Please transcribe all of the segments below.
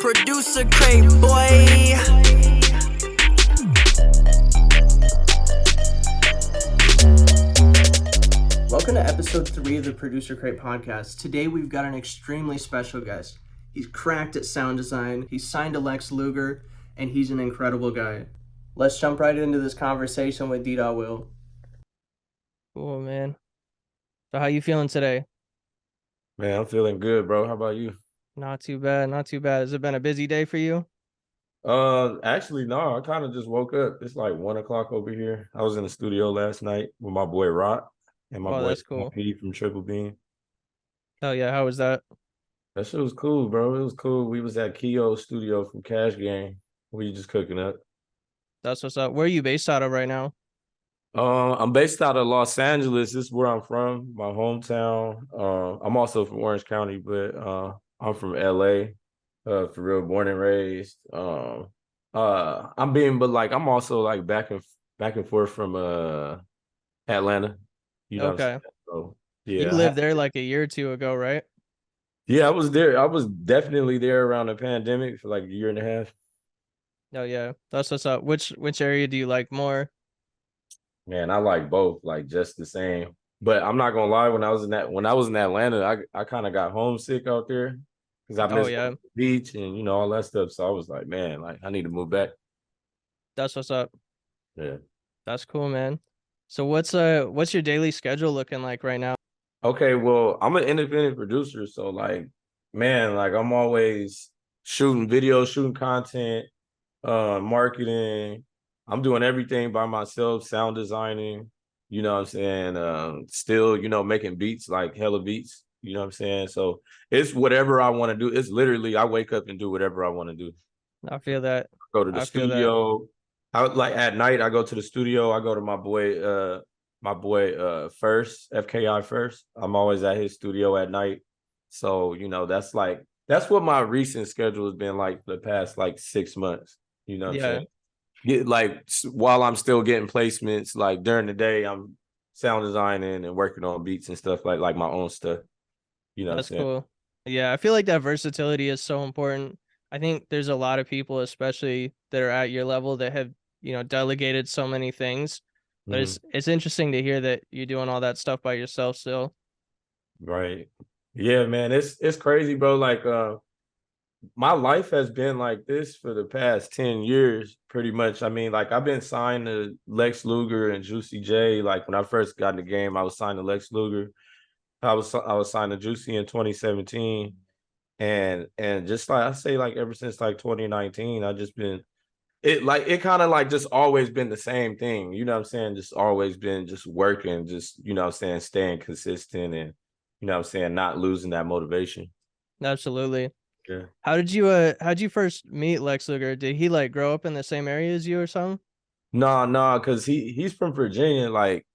Producer crate, boy. Welcome to episode 3 of the Producer Crate podcast. Today we've got an extremely special guest. He's cracked at sound design, he's signed to Lex Luger, and he's an incredible guy. Let's jump right into this conversation with Deedotwill. Cool, man. So how you feeling today? Man, I'm feeling good, bro. How about you? Not too bad, not too bad. Has it been a busy day for you? Actually, no. I kind of just woke up. It's like 1:00 over here. I was in the studio last night with my boy Rock and my boy That's cool. P from Triplebeam. Oh yeah, how was that? That shit was cool, bro. It was cool. We was at Keo's studio from Cash Game. We just cooking up. That's what's up. Where are you based out of right now? I'm based out of Los Angeles. This is where I'm from, my hometown. I'm also from Orange County, but I'm from LA. For real, born and raised. I'm also like back and forth from Atlanta. You know what I'm saying? So yeah. You lived there like a year or two ago, right? Yeah, I was there. I was definitely there around the pandemic for like a year and a half. Oh yeah. That's what's up. Which area do you like more? Man, I like both, like just the same. But I'm not gonna lie, when I was in Atlanta, I kind of got homesick out there because I missed the beach and all that stuff. So I was like, man, like I need to move back. That's what's up. Yeah. That's cool, man. So what's your daily schedule looking like right now? Okay, well, I'm an independent producer, so like, man, like I'm always shooting videos, shooting content, marketing. I'm doing everything by myself, sound designing, you know what I'm saying? Still, making beats, like hella beats, you know what I'm saying? So it's whatever I want to do. It's literally I wake up and do whatever I want to do. I feel that. Go to the studio. Like at night, I go to the studio. I go to my boy First, FKI First. I'm always at his studio at night. So, that's what my recent schedule has been like for the past like 6 months. You know what I'm saying? While I'm still getting placements, like during the day, I'm sound designing and working on beats and stuff like my own stuff. You know That's what I'm saying? cool. Yeah, I feel like that versatility is so important. I think there's a lot of people, especially that are at your level, that have, delegated so many things. But it's interesting to hear that you're doing all that stuff by yourself still. Right. Yeah, man. It's crazy, bro. Like my life has been like this for the past 10 years, pretty much. I mean, like I've been signed to Lex Luger and Juicy J. Like when I first got in the game, I was signed to Lex Luger. I was signed to Juicy in 2017. And just like I say, like ever since like 2019, I just been it kind of like just always been the same thing. You know what I'm saying? Just always been just working, just, what I'm saying, staying consistent and, what I'm saying, not losing that motivation. Absolutely. Yeah. How'd you first meet Lex Luger? Did he like grow up in the same area as you or something? No, because he's from Virginia. Like,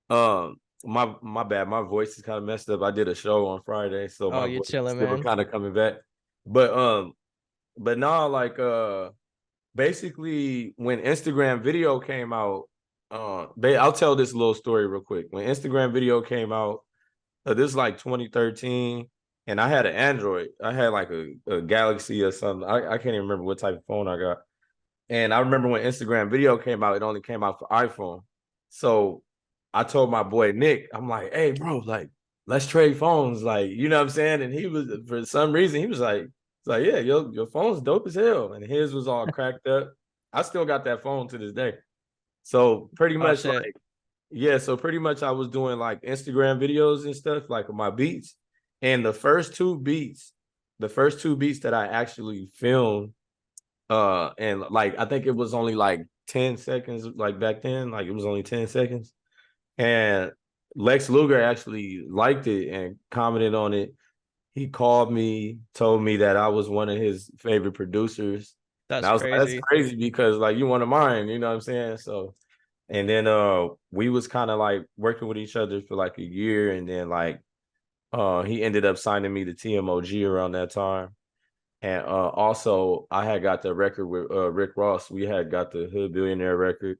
my bad, my voice is kind of messed up. I did a show on Friday, so my you're voice chilling, is still man. kind of coming back. But no, like basically when Instagram video came out, I'll tell this little story real quick. When Instagram video came out, this is like 2013, and I had an Android. I had like a Galaxy or something. I can't even remember what type of phone I got. And I remember when Instagram video came out, it only came out for iPhone. So I told my boy Nick, I'm like, hey, bro, like, let's trade phones. Like, you know what I'm saying? And he was, for some reason, he was like, yeah, your phone's dope as hell. And his was all cracked up. I still got that phone to this day. So pretty much so pretty much I was doing like Instagram videos and stuff, like my beats. And the first two beats that I actually filmed, and like I think it was only like 10 seconds, like back then, like it was only 10 seconds. And Lex Luger actually liked it and commented on it. He called me, told me that I was one of his favorite producers. That's crazy. That's crazy because like you one of mine, you know what I'm saying? So, and then we was kind of like working with each other for like a year, and then like he ended up signing me to tmog around that time. And also I had got the record with Rick Ross. We had got the Hood Billionaire record.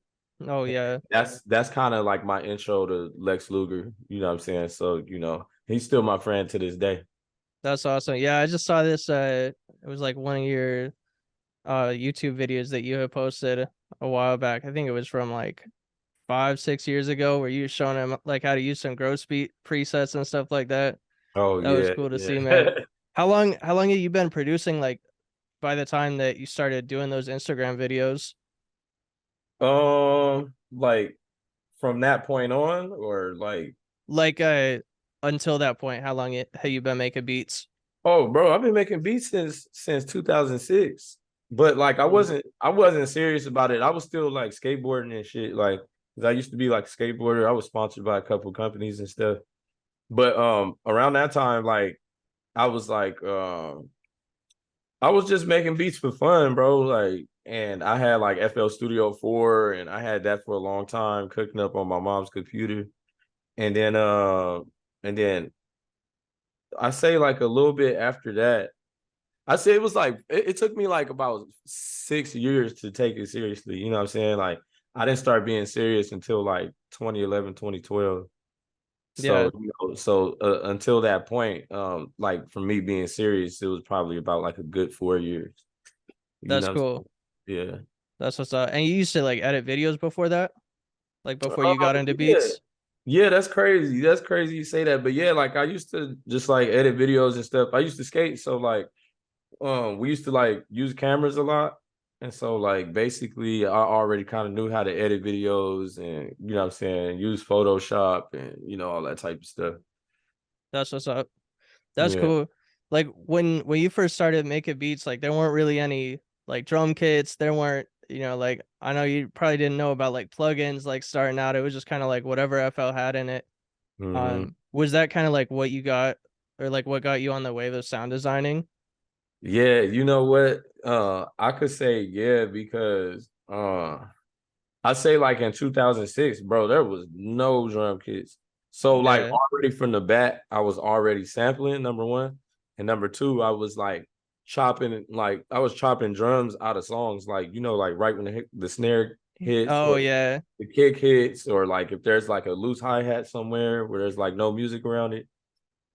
Oh yeah. That's kind of like my intro to Lex Luger, you know what I'm saying? So, he's still my friend to this day. That's awesome. Yeah, I just saw this It was like one of your YouTube videos that you had posted a while back. I think it was from like 5, 6 years ago, where you were showing him like how to use some gross beat presets and stuff like that. Oh That was yeah, cool to see, man. yeah. How long have you been producing, like by the time that you started doing those Instagram videos? Like from that point on, or like, Like until that point, how long have you been making beats? oh, bro, I've been making beats since 2006. But like, Mm. I wasn't serious about it. I was still like skateboarding and shit. Like, 'cause I used to be like a skateboarder. I was sponsored by a couple companies and stuff. But around that time, like, I was like, I was just making beats for fun, bro. Like, and I had like FL Studio 4, and I had that for a long time, cooking up on my mom's computer. And then and then I say like a little bit after that, I say it was like it took me like about 6 years to take it seriously. You know what I'm saying? Like, I didn't start being serious until like 2011, 2012. So, Yeah, until that point, like for me being serious, it was probably about like a good 4 years. You that's know what cool. I'm saying? Yeah. That's what's up. And you used to like edit videos before that? Like before you got into Yeah. beats? Yeah, that's crazy. That's crazy you say that. But yeah, like I used to just like edit videos and stuff. I used to skate, so like we used to like use cameras a lot. And so like basically I already kind of knew how to edit videos, and you know what I'm saying, use Photoshop and all that type of stuff. That's what's up. That's Yeah. cool. Like when you first started making beats, like there weren't really any like drum kits. There weren't, like I know you probably didn't know about like plugins like starting out. It was just kind of like whatever FL had in it. Hmm. Was that kind of like what you got, or like what got you on the wave of sound designing? Yeah, you know what? I could say yeah, because I say like in 2006, bro, there was no drum kits. So like Yeah. already from the bat, I was already sampling, number one. And number two, I was like I was chopping drums out of songs, like, like right when the snare hits, Oh or yeah. the kick hits, or like if there's like a loose hi-hat somewhere where there's like no music around it,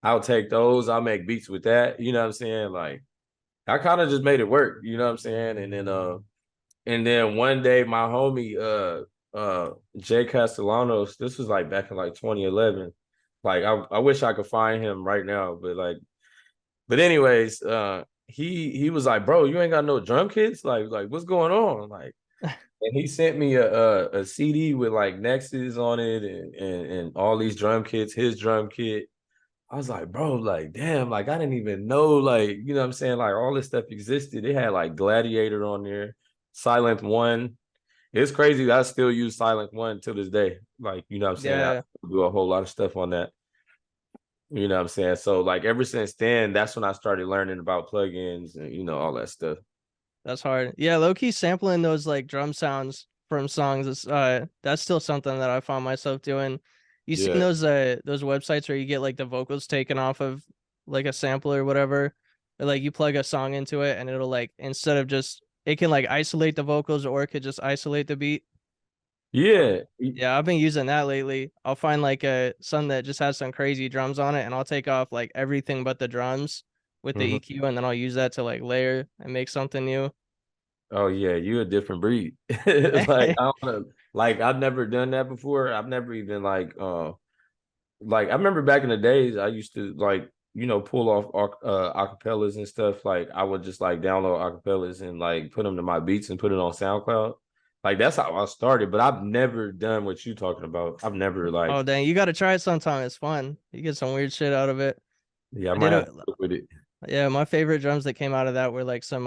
I'll take those. I'll make beats with that. You know what I'm saying? Like, I kind of just made it work, you know what I'm saying? And then one day my homie Jay Castellanos, this was like back in like 2011. Like, I wish I could find him right now, but anyways, he was like, "Bro, you ain't got no drum kits? Like what's going on?" Like, and he sent me a CD with like Nexus on it, and all these drum kits, his drum kit. I was like, bro, like, damn, like, I didn't even know, like, you know what I'm saying? Like, all this stuff existed. It had like Gladiator on there, Silent One. It's crazy that I still use Silent One to this day. Like, you know what I'm saying? I Yeah. do a whole lot of stuff on that. You know what I'm saying? So, like, ever since then, that's when I started learning about plugins and, all that stuff. That's hard. Yeah, low key sampling those like drum sounds from songs is that's still something that I found myself doing. You seen Yeah. those websites where you get like the vocals taken off of like a sample or whatever? Or, like you plug a song into it and it'll like, instead of just, it can like isolate the vocals, or it could just isolate the beat. Yeah. Yeah, I've been using that lately. I'll find like a some that just has some crazy drums on it, and I'll take off like everything but the drums with the Mhm. EQ, and then I'll use that to like layer and make something new. Oh, yeah. You a different breed. Like, I don't know. Like, I've never done that before. I've never even like I remember back in the days, I used to like, pull off acapellas and stuff. Like, I would just like download acapellas and like put them to my beats and put it on SoundCloud. Like, that's how I started. But I've never done what you talking about. I've never like, Oh dang, you gotta try it sometime. It's fun. You get some weird shit out of it. yeah, I I might did have a to look with it. Yeah, my favorite drums that came out of that were like some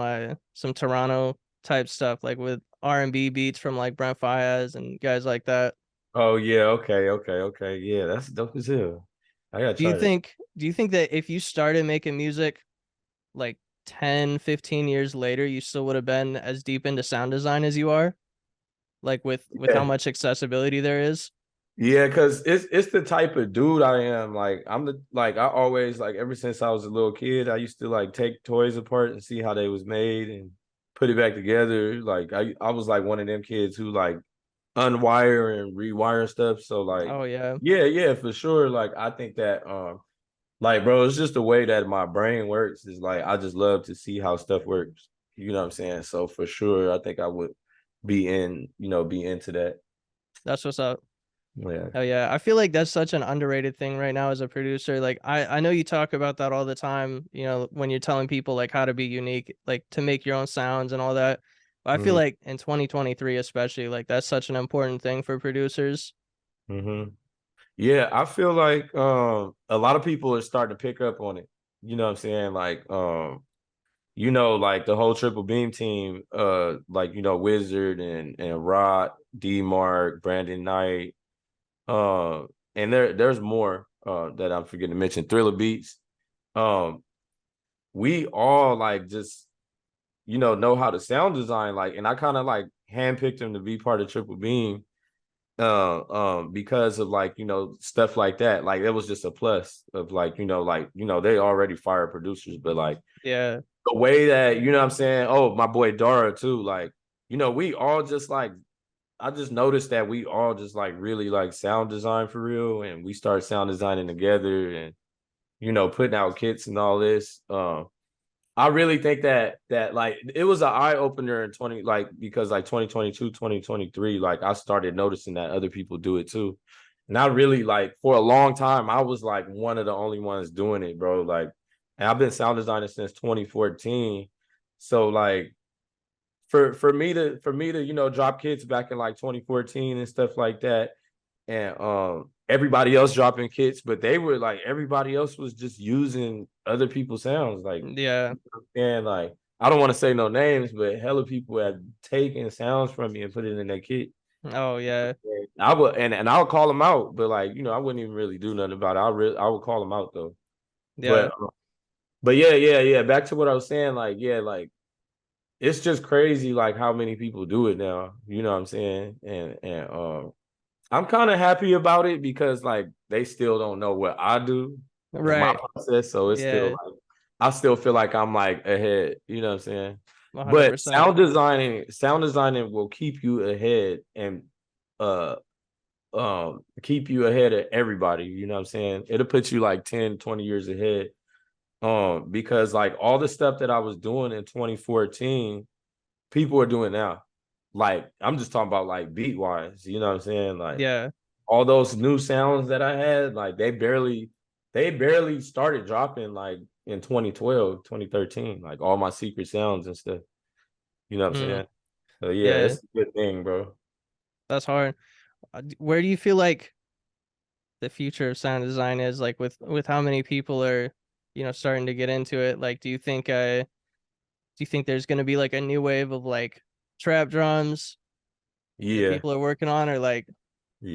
Toronto type stuff, like with R&B beats from like Brent Faiyaz and guys like that. Oh yeah, okay, okay, okay. Yeah, that's dope as hell. I gotta try that. Do you think that if you started making music like 10, 15 years later, you still would have been as deep into sound design as you are? Like with how Yeah. much accessibility there is? Yeah, because it's the type of dude I am. Like, I always, like, ever since I was a little kid, I used to like take toys apart and see how they was made and put it back together. Like, I was like one of them kids who like unwire and rewire stuff. So like, Oh yeah. yeah, yeah, for sure. Like, I think that Like, bro, it's just the way that my brain works. Is like I just love to see how stuff works. You know what I'm saying? So for sure, I think I would be into that. That's what's up. Yeah. Oh yeah, I feel like that's such an underrated thing right now as a producer. Like I know you talk about that all the time, when you're telling people like how to be unique, like to make your own sounds and all that. But I feel hmm like in 2023 especially, like that's such an important thing for producers. hmm Yeah, I feel like a lot of people are starting to pick up on it. You know what I'm saying? Like like the whole Triple Beam team, like Wizard and Rod, D Mark, Brandon Knight, uh, and there's more that I'm forgetting to mention. Thriller Beats. Um, we all like just know how to sound design, like, and I kind of like handpicked him to be part of Triple Beam because of like stuff like that. Like it was just a plus of like they already fire producers, but like Yeah. the way that what I'm saying, oh, my boy Dara too, like we all just like, I just noticed that we all just like really like sound design for real, and we start sound designing together and putting out kits and all this. I really think that like it was an eye opener in 20, like, because like 2022, 2023, like I started noticing that other people do it too. And I really, like, for a long time, I was like one of the only ones doing it, bro. Like, and I've been sound designing since 2014. So like for me to drop kits back in like 2014 and stuff like that, and everybody else dropping kits, but they were like, everybody else was just using other people's sounds, like, Yeah. and like, I don't want to say no names, but hella people have taken sounds from me and put it in their kit. Oh yeah. I would, and I would call them out, but like I wouldn't even really do nothing about it. I would call them out though. Yeah. But yeah. Back to what I was saying, like, yeah, like it's just crazy, like how many people do it now. You know what I'm saying? And I'm kind of happy about it because like they still don't know what I do in my Right. process, so it's still Yeah. like I still feel like I'm like ahead. You know what I'm saying? But 100%. sound designing will keep you ahead and uh keep you ahead of everybody. You know what I'm saying? It'll put you like 10, 20 years ahead. Because like all the stuff that I was doing in 2014, people are doing now. Like I'm just talking about like beat wise, you know what I'm saying? Like Yeah. all those new sounds that I had, like they barely started dropping like in 2012, 2013, like all my secret sounds and stuff. You know what I'm Mm. saying? So yeah, Yeah. it's a good thing, bro. That's hard. Where do you feel like the future of sound design is, like with how many people are starting to get into it? Like do you think there's going to be like a new wave of like trap drums that Yeah, people are working on, or like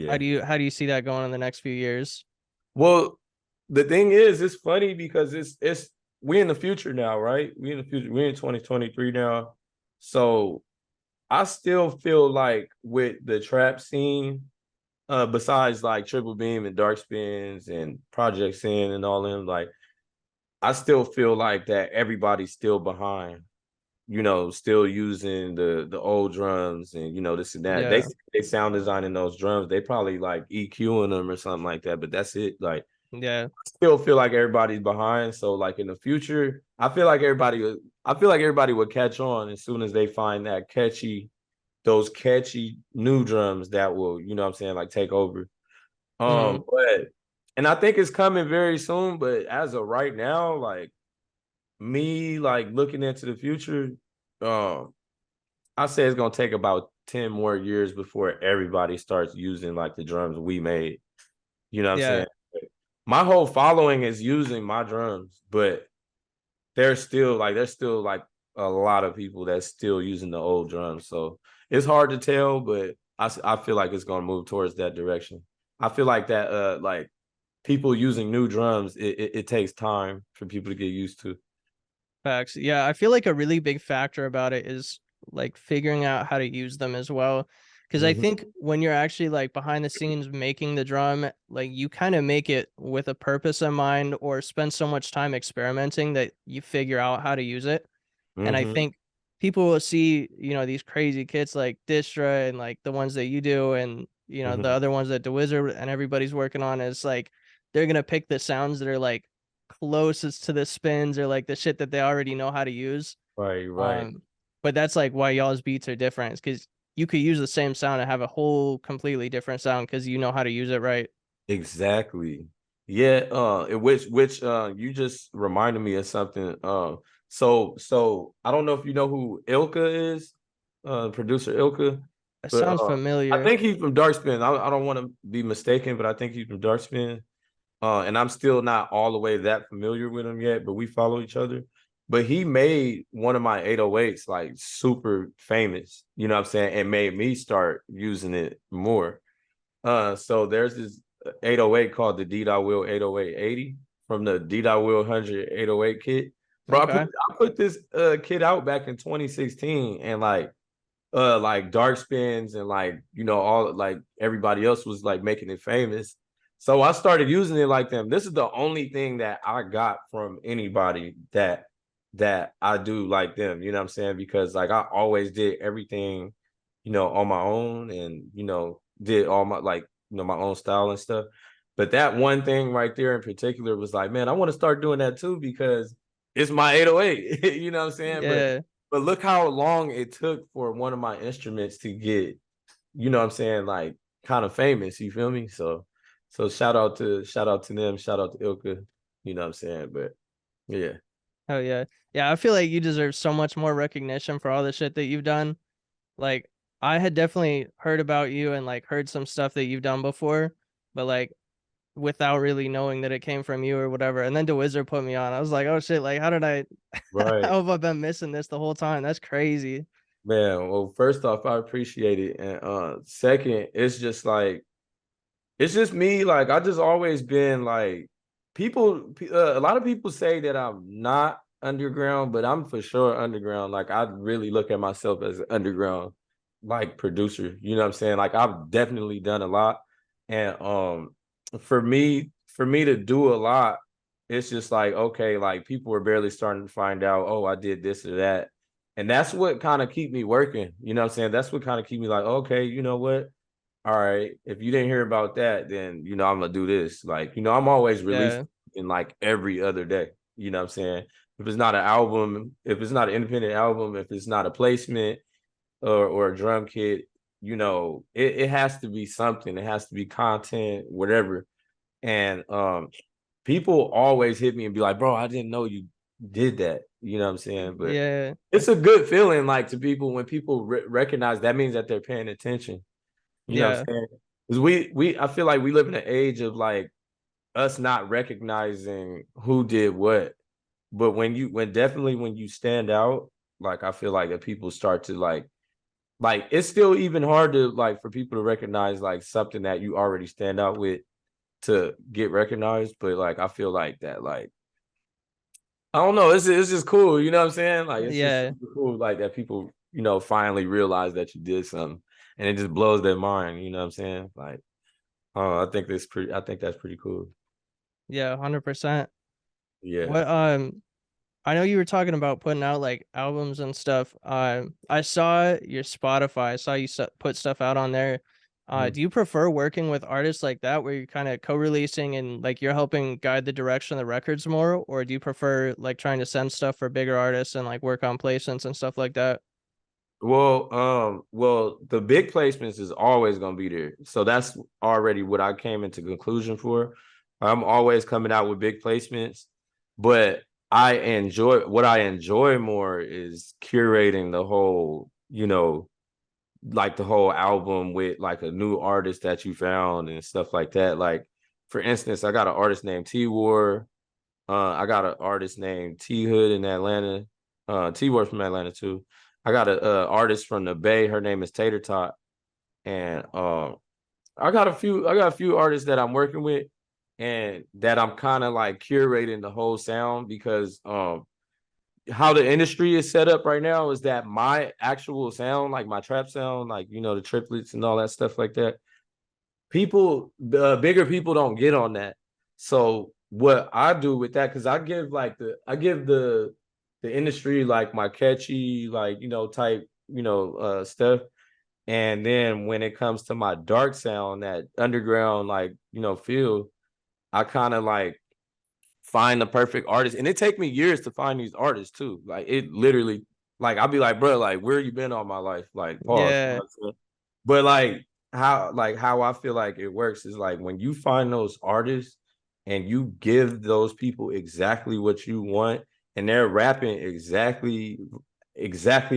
how yeah. do you see that going in the next few years? Well, the thing is, it's funny because it's we in the future now, right? We in the future. We're in 2023 now. So I still feel like with the trap scene, besides like Triple Beam and Dark Spins and Project Sin and all them, like I still feel like that everybody's still behind, still using the old drums and this and that. Yeah. They sound designing those drums. They probably like EQing them or something like that, but that's it. Like Yeah. still feel like everybody's behind. So like in the future, I feel like everybody would catch on as soon as they find those catchy new drums that will, what I'm saying, like take over. Mm. But and I think it's coming very soon, but as of right now, like me like looking into the future, um, I say it's gonna take about 10 more years before everybody starts using like the drums we made. You know what I'm Yeah. saying? My whole following is using my drums, but there's still like a lot of people that's still using the old drums. So it's hard to tell, but I feel like it's gonna move towards that direction. I feel like that like people using new drums, it takes time for people to get used to. Facts. Yeah, I feel like a really big factor about it is like figuring out how to use them as well. Because I Mhm, think when you're actually like behind the scenes making the drum, like you kind of make it with a purpose in mind or spend so much time experimenting that you figure out how to use it. And I mhm, think people will see, these crazy kits like Distra and like the ones that you do and, the mhm, other ones that dawizvrd and everybody's working on is like they're going to pick the sounds that are like closest to the spins or like the shit that they already know how to use. Right. Um, but that's like why y'all's beats are different, because you could use the same sound and have a whole completely different sound because you know how to use it right. Exactly. Yeah, which you just reminded me of something. So I don't know if you know who Ilka is, producer Ilka, It but sounds I familiar. think he's from Darkspin. I don't want to be mistaken, but I think he's from Darkspin. And I'm still not all the way that familiar with him yet, but we follow each other. But he made one of my 808s like super famous, you know what I'm saying, and made me start using it more. So there's this 808 called the Deedotwill 80880 from the Deedotwill 100 808 kit. Bro, Okay. I put this kit out back in 2016, and like dark spins and like all like everybody else was like making it famous. So I started using it like them. This is the only thing that I got from anybody that I do like them, you know what I'm saying? Because like I always did everything, on my own, and did all my like my own style and stuff. But that one thing right there in particular was like, man, I want to start doing that too because it's my 808. You know what I'm saying? Yeah. But look how long it took for one of my instruments to get, what I'm saying, like kind of famous. You feel me? So shout out to them, shout out to Ilka, you know what I'm saying? But yeah. Oh yeah. Yeah, I feel like you deserve so much more recognition for all the shit that you've done. Like, I had definitely heard about you and like heard some stuff that you've done before, but like without really knowing that it came from you or whatever. And then dawizvrd put me on. I was like, oh shit, like how did I Right. how have I been missing this the whole time? That's crazy. Man, well, first off, I appreciate it. And second, it's just like it's just me. Like I just always been like a lot of people say that I'm not underground, but I'm for sure underground. Like I really look at myself as an underground like producer. You know what I'm saying? Like I've definitely done a lot. And for me to do a lot, it's just like, okay, like people are barely starting to find out, oh, I did this or that. And that's what kind of keep me working. You know what I'm saying? That's what kind of keep me like, okay, you know what? All right, if you didn't hear about that, then I'm gonna do this. Like, I'm always releasing Yeah. in like every other day. You know what I'm saying? If it's not an album, if it's not an independent album, if it's not a placement or a drum kit, it has to be something. It has to be content, whatever. And people always hit me and be like, bro, I didn't know you did that. You know what I'm saying? But Yeah. it's a good feeling, like to people when people recognize that means that they're paying attention. You know what Yeah. I'm saying? Because I feel like we live in an age of like us not recognizing who did what. But when you stand out, like I feel like that people start to like it's still even hard to like for people to recognize like something that you already stand out with to get recognized. But like I feel like that like I don't know, it's just cool, you know what I'm saying? Like it's just Yeah. super cool like that people, finally realize that you did something and it just blows their mind, you know what I'm saying? Like oh, I think that's pretty cool. Yeah, 100%. Yeah. What I know you were talking about putting out like albums and stuff. I saw your Spotify. I saw you put stuff out on there. Mhm. Do you prefer working with artists like that, where you're kind of co-releasing and like you're helping guide the direction of the records more, or do you prefer like trying to send stuff for bigger artists and like work on placements and stuff like that? Well, the big placements is always gonna be there. So that's already what I came into conclusion for. I'm always coming out with big placements, but what I enjoy more is curating the whole, like the whole album with like a new artist that you found and stuff like that. Like, for instance, I got an artist named T War. I got an artist named T Hood in Atlanta. T War from Atlanta too. I got a artist from the Bay. Her name is Tater Tot, and I got a few artists that I'm working with, and that I'm kind of like curating the whole sound because how the industry is set up right now is that my actual sound, like my trap sound, like the triplets and all that stuff like that, the bigger people don't get on that. So what I do with that, because I give the industry like my catchy, like type, stuff. And then when it comes to my dark sound, that underground, like, feel, I kind of like find the perfect artist. And it take me years to find these artists too. Like it literally, like I'll be like, bro, like where you been all my life? Like pause. You know Yeah. what I'm saying? But how I feel like it works is like when you find those artists and you give those people exactly what you want and they're rapping exactly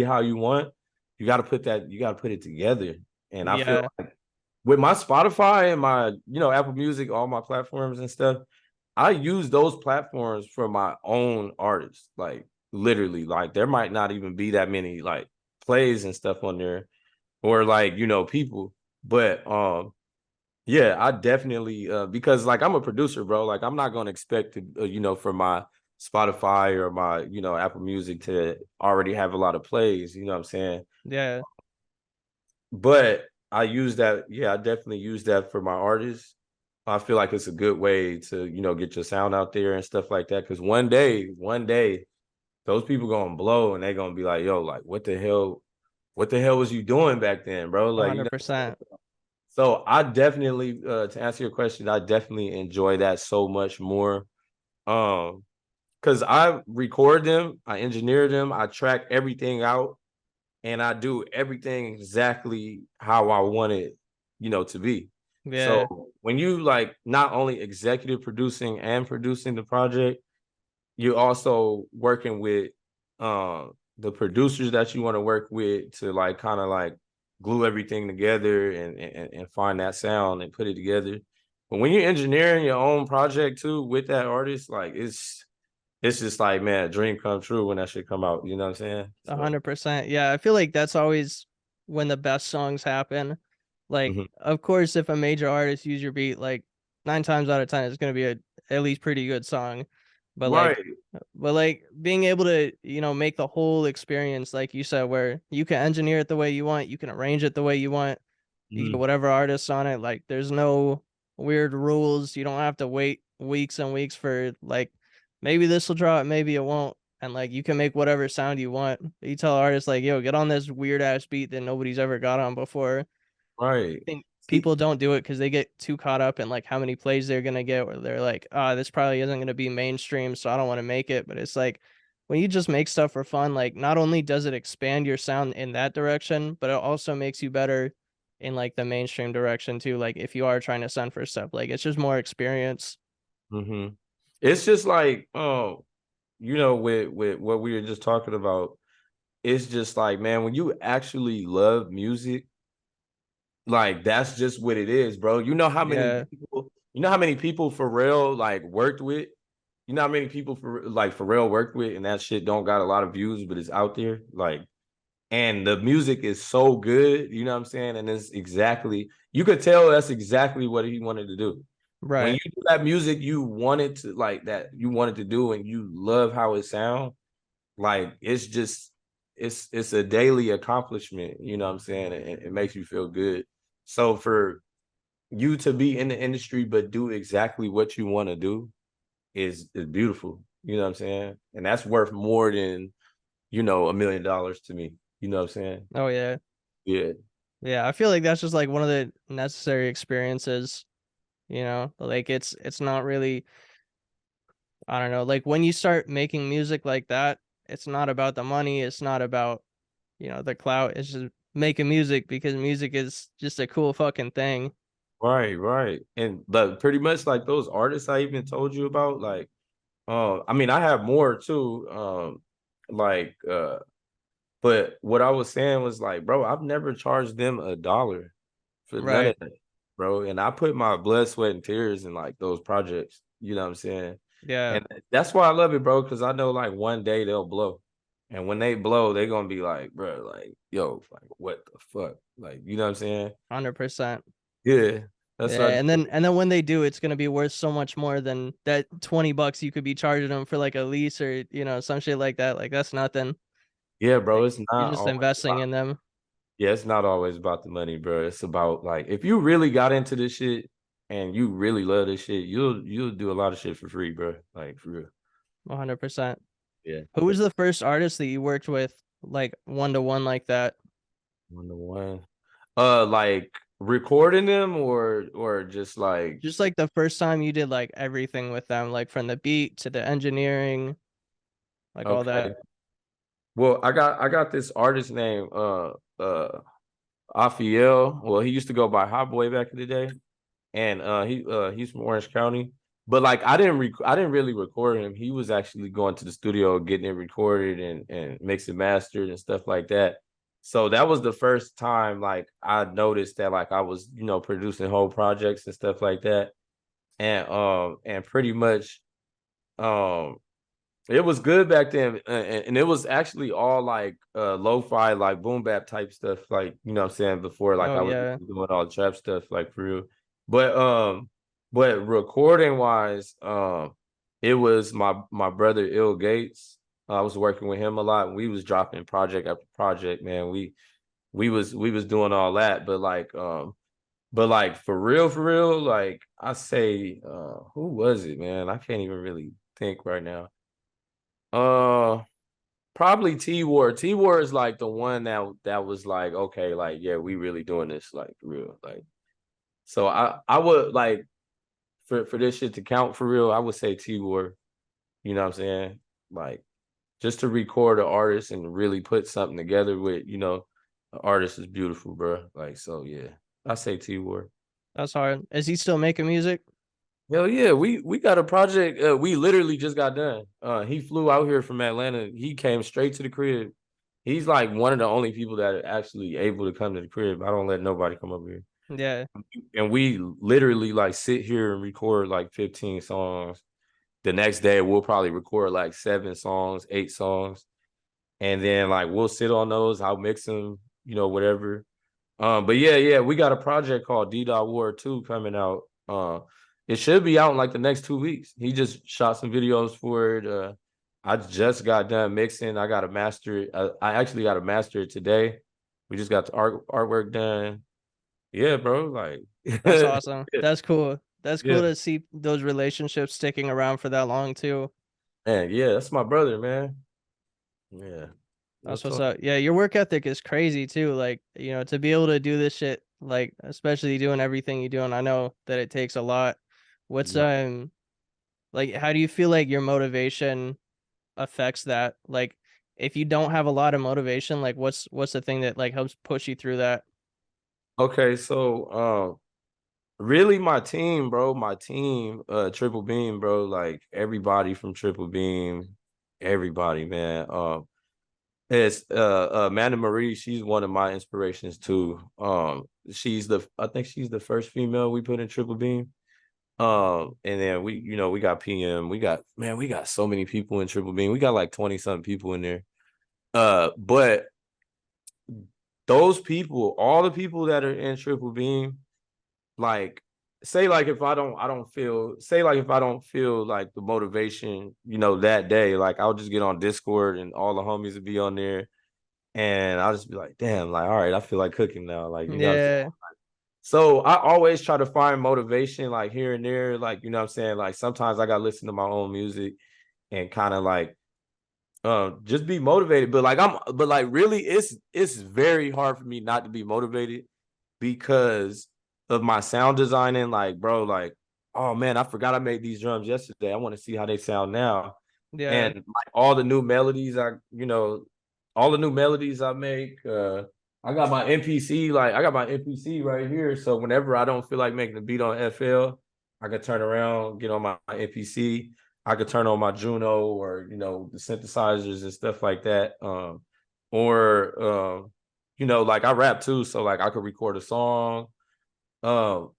how you want, you got to put it together. And I feel Yeah. like with my Spotify and my, Apple Music, all my platforms and stuff, I use those platforms for my own artists. Like literally, like there might not even be that many like plays and stuff on there or like, people. But yeah, I definitely because like I'm a producer, bro. Like I'm not gonna expect to, for my Spotify or my, Apple Music to already have a lot of plays, you know what I'm saying? Yeah. But I use that, yeah, I definitely use that for my artists. I feel like it's a good way to, get your sound out there and stuff like that. Cause one day, those people gonna blow and they gonna be like, yo, like what the hell was you doing back then, bro? Like, 100%. so I definitely to answer your question, I definitely enjoy that so much more. Because I record them, I engineer them, I track everything out, and I do everything exactly how I want it, to be. Yeah. So when you like not only executive producing and producing the project, you're also working with the producers that you want to work with to like kind of like glue everything together and find that sound and put it together. But when you're engineering your own project too with that artist, like it's just like, man, a dream come true when that shit come out. You know what I'm saying? So 100%. Yeah, I feel like that's always when the best songs happen. Like, mhm. of course, if a major artist use your beat, like 9 times out of 10, it's gonna be a at least pretty good song. But Right. being able to, make the whole experience, like you said, where you can engineer it the way you want, you can arrange it the way you want, you get Mhm. whatever artists on it. Like, there's no weird rules. You don't have to wait weeks and weeks for like maybe this will draw it, maybe it won't. And like you can make whatever sound you want. You tell artists like, yo, get on this weird ass beat that nobody's ever got on before. Right. Think See, people don't do it because they get too caught up in like how many plays they're gonna get, where they're like, ah, this probably isn't gonna be mainstream, so I don't want to make it. But it's like when you just make stuff for fun, like not only does it expand your sound in that direction, but it also makes you better in like the mainstream direction too. Like if you are trying to sound for stuff, like it's just more experience. mhm. It's just like, with what we were just talking about, it's just like, man, when you actually love music, like that's just what it is, bro. Yeah, You know how many people Pharrell like worked with? You know how many people Pharrell worked with, and that shit don't got a lot of views, but it's out there. Like, and the music is so good, you know what I'm saying? And it's exactly, you could tell that's exactly what he wanted to do. When right. you do that music you wanted to like that you wanted to do and you love how it sounds, like it's just it's a daily accomplishment, you know what I'm saying? It makes you feel good. So for you to be in the industry but do exactly what you want to do is beautiful, you know what I'm saying? And that's worth more than, $1 million to me, you know what I'm saying? Oh yeah. Yeah. Yeah, I feel like that's just like one of the necessary experiences, like it's not really, I don't know, like when you start making music like that, it's not about the money, it's not about, the clout, it's just making music because music is just a cool fucking thing. Right. And but pretty much like those artists I even told you about, like I mean I have more too. Like but what I was saying was like, bro, I've never charged them $1 for none of Right. that, bro. And I put my blood, sweat, and tears in like those projects. You know what I'm saying? Yeah, And that's why I love it, bro, because I know like one day they'll blow. And when they blow, they're gonna be like, bro, like, yo, like what the fuck? Like, you know what I'm saying? 100%. Yeah. That's what Yeah, and then when they do, it's gonna be worth so much more than that $20 you could be charging them for like a lease or some shit like that. Like that's nothing. yeah, bro. Like It's you're not just always investing about in them. yeah, it's not always about the money, bro. It's about like if you really got into this shit and you really love this shit, you'll do a lot of shit for free, bro. Like for real. 100%. Yeah. Who was the first artist that you worked with like one to one like that? 1 to 1. Like recording them or just like Just like the first time you did like everything with them, like from the beat to the engineering, like all that. okay. Well, I got this artist named Afiel. Well, he used to go by Hot Boy back in the day, and he's from Orange County. But like I didn't really record him. He was actually going to the studio, getting it recorded and mixed and mastered and stuff like that. So that was the first time like I noticed that like I was, producing whole projects and stuff like that. And pretty much um it was good back then, and it was actually all like lo-fi, like boom bap type stuff, like what I'm saying before, like Oh I was yeah, doing all the trap stuff, like for real. But recording wise, it was my brother Ill Gates. I was working with him a lot. We was dropping project after project, man. We was doing all that, but like for real, like I say, who was it, man? I can't even really think right now. Uh, Probably T War. T War is like the one that was like, okay, like yeah, we really doing this like for real. Like so I would like for this shit to count for real, I would say T War. You know what I'm saying? Like just to record an artist and really put something together with, an artist is beautiful, bro. Like so yeah. I say T War. that's hard. Is he still making music? Hell yeah, we got a project. We literally just got done. He flew out here from Atlanta. He came straight to the crib. He's like one of the only people that are actually able to come to the crib. I don't let nobody come up here. Yeah, And we literally like sit here and record like 15 songs. The next day we'll probably record like 7 songs, 8 songs, and then like we'll sit on those. I'll mix them, whatever. But yeah, we got a project called Deedotwill 2 coming out. It should be out in like the next 2 weeks. He just shot some videos for it. I just got done mixing. I got to master it. I actually got to master it today. We just got the artwork done. Yeah, bro. Like, that's awesome. yeah, That's cool. That's cool yeah, to see those relationships sticking around for that long too. man. Yeah, that's my brother, man. Yeah, real That's what's talk. up. Yeah, your work ethic is crazy too. Like, to be able to do this shit, like especially doing everything you do, and I know that it takes a lot. What's like how do you feel like your motivation affects that? Like if you don't have a lot of motivation, like what's the thing that like helps push you through that? Okay, so really my team, bro. My team, Triple Beam, bro. Like everybody from Triple Beam, everybody, man. It's Amanda Marie, she's one of my inspirations too. I think she's the first female we put in Triple Beam. And then we got PM, we got so many people in Triple Beam. We got like 20 something people in there. But those people, all the people that are in Triple Beam, like say like if I don't feel like the motivation, that day, like I'll just get on Discord and all the homies would be on there and I'll just be like, damn, like, all right, I feel like cooking now. Like, you know what I'm saying? Yeah, So I always try to find motivation like here and there, like, you know what I'm saying? Like sometimes I gotta listen to my own music and kind of like just be motivated. But like really it's very hard for me not to be motivated because of my sound designing. Like, bro, like, oh man, I forgot I made these drums yesterday. I want to see how they sound now. yeah, And like all the new melodies I make, I got my MPC, like I got my MPC right here. So whenever I don't feel like making a beat on FL, I can turn around, get on my MPC. I could turn on my Juno or the synthesizers and stuff like that. Or like I rap too, so like I could record a song. Um,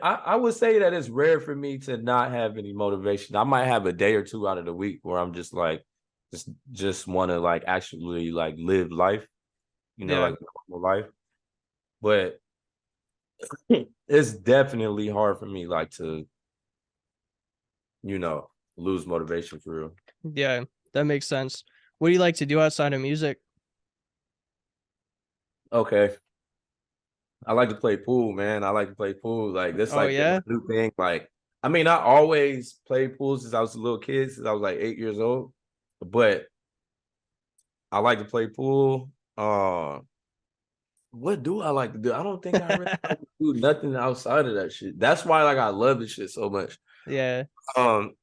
I would say that it's rare for me to not have any motivation. I might have a day or two out of the week where I'm just like, just want to like actually like live life, yeah, like normal life. But it's definitely hard for me like to, you know, lose motivation for real. yeah. That makes sense. What do you like to do outside of music? Okay. I like to play pool, man. I like to play pool. Like that's Oh like yeah? my new thing. Like, I mean, I always played pool since I was a little kid, since I was like 8 years old. But I like to play pool. what do I like to do? I don't think I really like to do nothing outside of that shit. That's why like I love this shit so much. Yeah. Um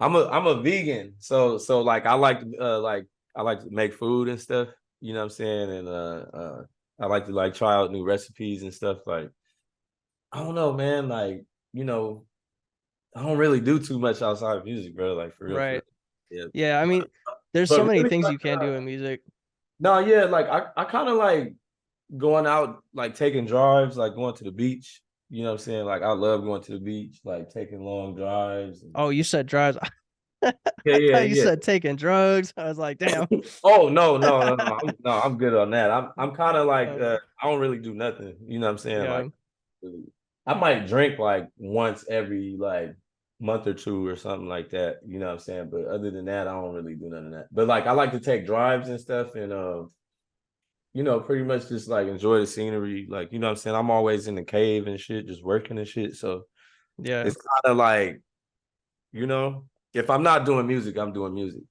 I'm a vegan. So like I like to make food and stuff, you know what I'm saying? And I like to like try out new recipes and stuff. Like, I don't know, man, like, you know, I don't really do too much outside of music, bro. Like for real, for real. Right. Yeah. Yeah. I mean, there's so But many really, things like, you can do in music. no, yeah, like I kind of like going out, like taking drives, like going to the beach. You know what I'm saying? Like I love going to the beach, like taking long drives. And... Oh, you said drugs. Yeah, I yeah, thought you yeah. said taking drugs. I was like, damn. Oh no, no, no, no. I'm good on that. I'm kind of like Uh, I don't really do nothing. You know what I'm saying? yeah. Like really. I might drink like once every like month or two or something like that. You know what I'm saying? But other than that, I don't really do none of that. But like I like to take drives and stuff and you know, pretty much just like enjoy the scenery. Like, you know what I'm saying? I'm always in the cave and shit, just working and shit. So Yeah. it's kind of like, you know, if I'm not doing music, I'm doing music.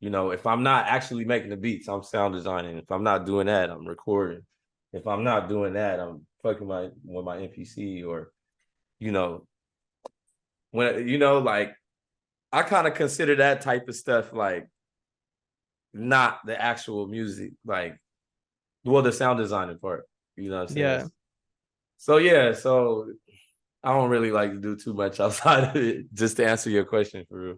You know, if I'm not actually making the beats, I'm sound designing. If I'm not doing that, I'm recording. If I'm not doing that, I'm fucking my with my NPC or, you know, when you know, like I kind of consider that type of stuff like not the actual music, like well, the sound designing part. You know what I'm saying? Yeah. So yeah, so I don't really like to do too much outside of it, just to answer your question for real.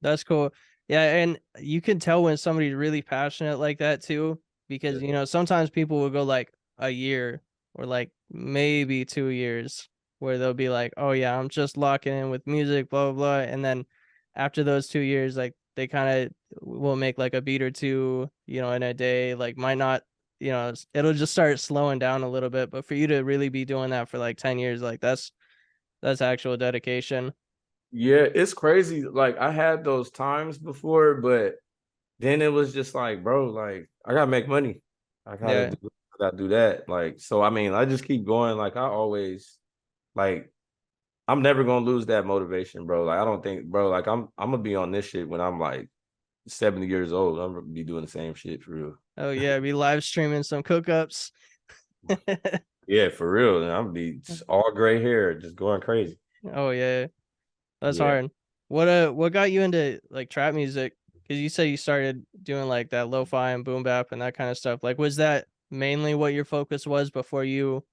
That's cool. Yeah, and you can tell when somebody's really passionate like that too, because Yeah. sometimes people will go like a year or like maybe 2 years where they'll be like, "Oh yeah, I'm just locking in with music, blah blah blah," and then after those 2 years, like they kind of will make like a beat or two, in a day. Like might not, it'll just start slowing down a little bit. But for you to really be doing that for like 10 years, like that's actual dedication. Yeah, it's crazy. Like I had those times before, but then it was just like, bro, like I gotta make money. Yeah. I gotta do that. Like, so I mean, I just keep going. Like I always like I'm never gonna lose that motivation, bro. Like I don't think, bro, like I'm gonna be on this shit when I'm like 70 years old. I'm gonna be doing the same shit for real. Oh yeah, be live streaming some cookups. Yeah, for real. And I'm gonna be all gray hair, just going crazy. Oh yeah, that's Yeah. hard. What got you into like trap music? Because you said you started doing like that lo-fi and boom bap and that kind of stuff. Like, was that mainly what your focus was before you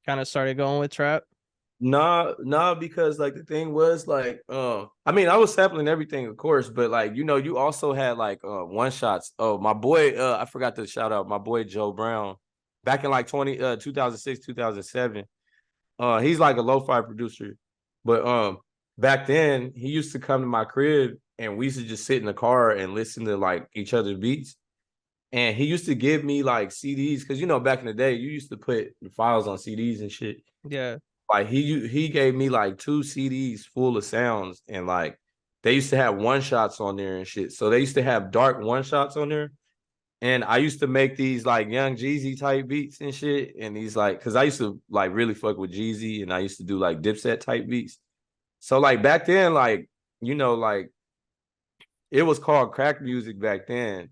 kind of started going with trap? Nah, because like the thing was like, I mean, I was sampling everything, of course, but like, you know, you also had like one shots. Oh, my boy, I forgot to shout out my boy Joe Brown back in like 2006, 2007. He's like a lo-fi producer, but back then he used to come to my crib and we used to just sit in the car and listen to like each other's beats. And he used to give me like CDs because you know back in the day you used to put files on CDs and shit. Yeah, Like he gave me like 2 CDs full of sounds and like they used to have one shots on there and shit. So they used to have dark one shots on there. And I used to make these like young Jeezy type beats and shit. And these like, cause I used to like really fuck with Jeezy and I used to do like Dipset type beats. So like back then, like, you know, like it was called crack music back then,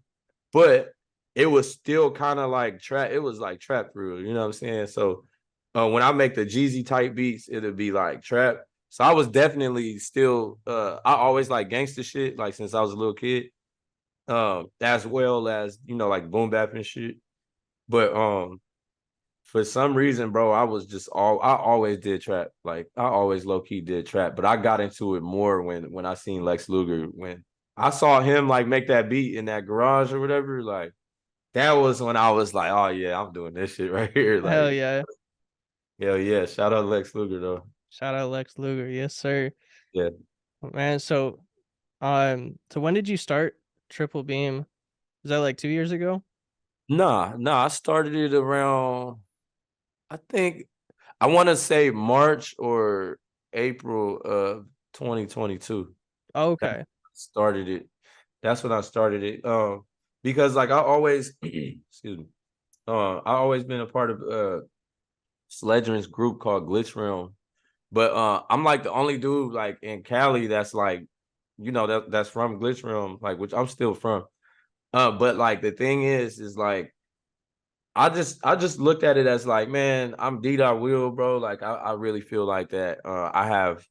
but it was still kind of like trap. It was like trap for real, you know what I'm saying? So when I make the Jeezy type beats, it'll be like trap. So I was definitely still I always like gangster shit, like since I was a little kid. As well as, you know, like boom bap and shit. But for some reason, bro, I always did trap. Like I always low key did trap, but I got into it more when I seen Lex Luger when I saw him like make that beat in that garage or whatever. Like that was when I was like, oh yeah, I'm doing this shit right here. hell Like yeah. hell yeah, shout out Lex Luger though. Shout out Lex Luger, yes sir. Yeah. Man, so when did you start Triple Beam? Was that like 2 years ago? Nah, I started it around I think I want to say March or April of 2022. Oh, That okay. started it. That's when I started it. Because like I always, excuse me, I always been a part of Sledgering's group called Glitch Realm. But I'm like the only dude like in Cali that's like, you know, that's from Glitch Realm, like which I'm still from. But like the thing is like I just looked at it as like, man, I'm Deedotwill, bro. Like I really feel like that. I have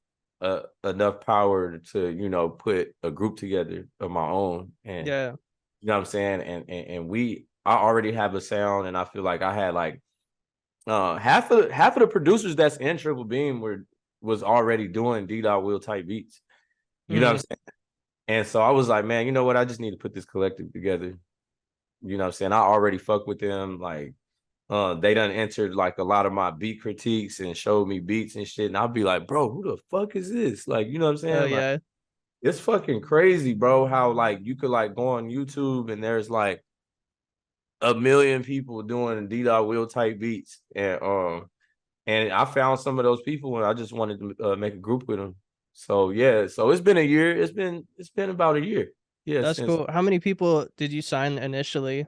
enough power to, you know, put a group together of my own, and Yeah. you know what I'm saying. And I already have a sound, and I feel like I had like half of the producers that's in Triple Beam was already doing Deedotwill type beats. You know what I'm Mm. saying? And so I was like, man, you know what? I just need to put this collective together. You know what I'm saying? I already fuck with them. Like, they done entered like a lot of my beat critiques and showed me beats and shit. And I'll be like, bro, who the fuck is this? Like, you know what I'm Oh saying? Like, yeah. it's fucking crazy, bro. How like you could like go on YouTube and there's like a million people doing D-Dot type beats. And I found some of those people and I just wanted to make a group with them. So yeah, so it's been a year. It's been about a year. Yeah, That's since cool. How many people did you sign initially?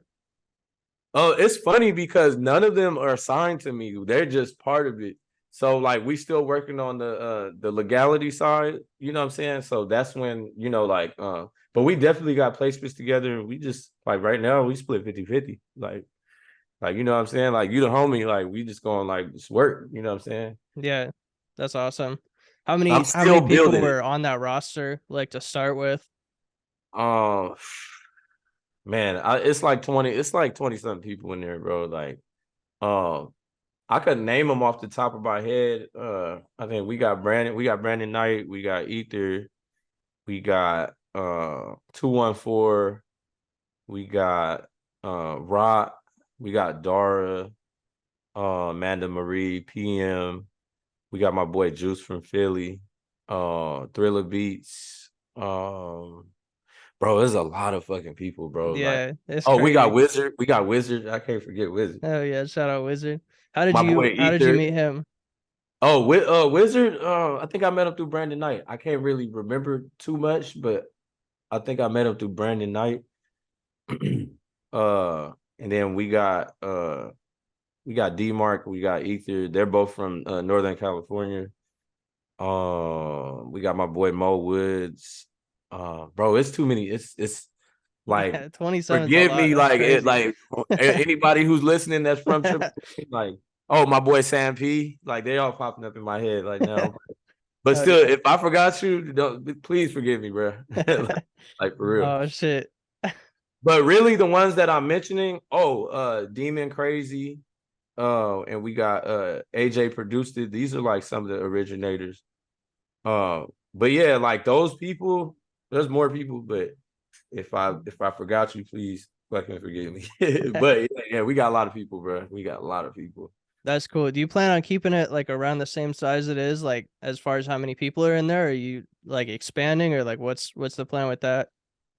oh, it's funny because none of them are assigned to me. They're just part of it. So like we still working on the legality side, you know what I'm saying? So that's when, you know, like but we definitely got placements together and we just like right now we split 50-50. Like you know what I'm saying? Like you the homie, like we just going like just work, you know what I'm saying? Yeah. That's awesome. I'm How many still people building it. were on that roster, like, to start with? Um man, it's like 20 something people in there, bro. Like um I could name them off the top of my head. I think we got Brandon Knight, we got Ether, we got 214, we got Rock, we got Dara, Amanda Marie, PM, we got my boy Juice from Philly, Thriller Beats, bro, there's a lot of fucking people, bro. Like, Yeah, it's oh, crazy. We got Wizard, I can't forget Wizard. Oh yeah, shout out Wizard. My boy How did you Ether. meet him? Oh, Wizard. I think I met him through Brandon Knight. I can't really remember too much, but I think I met him through Brandon Knight. And then we got D Mark, we got Ether. They're both from Northern California. We got my boy Mo Woods. Bro, it's too many. It's like Yeah, 27's a forgive lot. me, That's like it, crazy. like anybody who's listening that's from Triple P, like oh my boy Sam P, like they all popping up in my head like now. But Oh, still, if I forgot you, don't please forgive me, bro. Like for real. oh shit. But really, the ones that I'm mentioning, Demon Crazy, and we got AJ produced it. These are like some of the originators. But yeah, like those people, there's more people, but if I forgot you, please fucking forgive me. But yeah, we got a lot of people, bro. We got a lot of people. That's cool. Do you plan on keeping it like around the same size it is, like as far as how many people are in there? Or are you like expanding, or like what's the plan with that?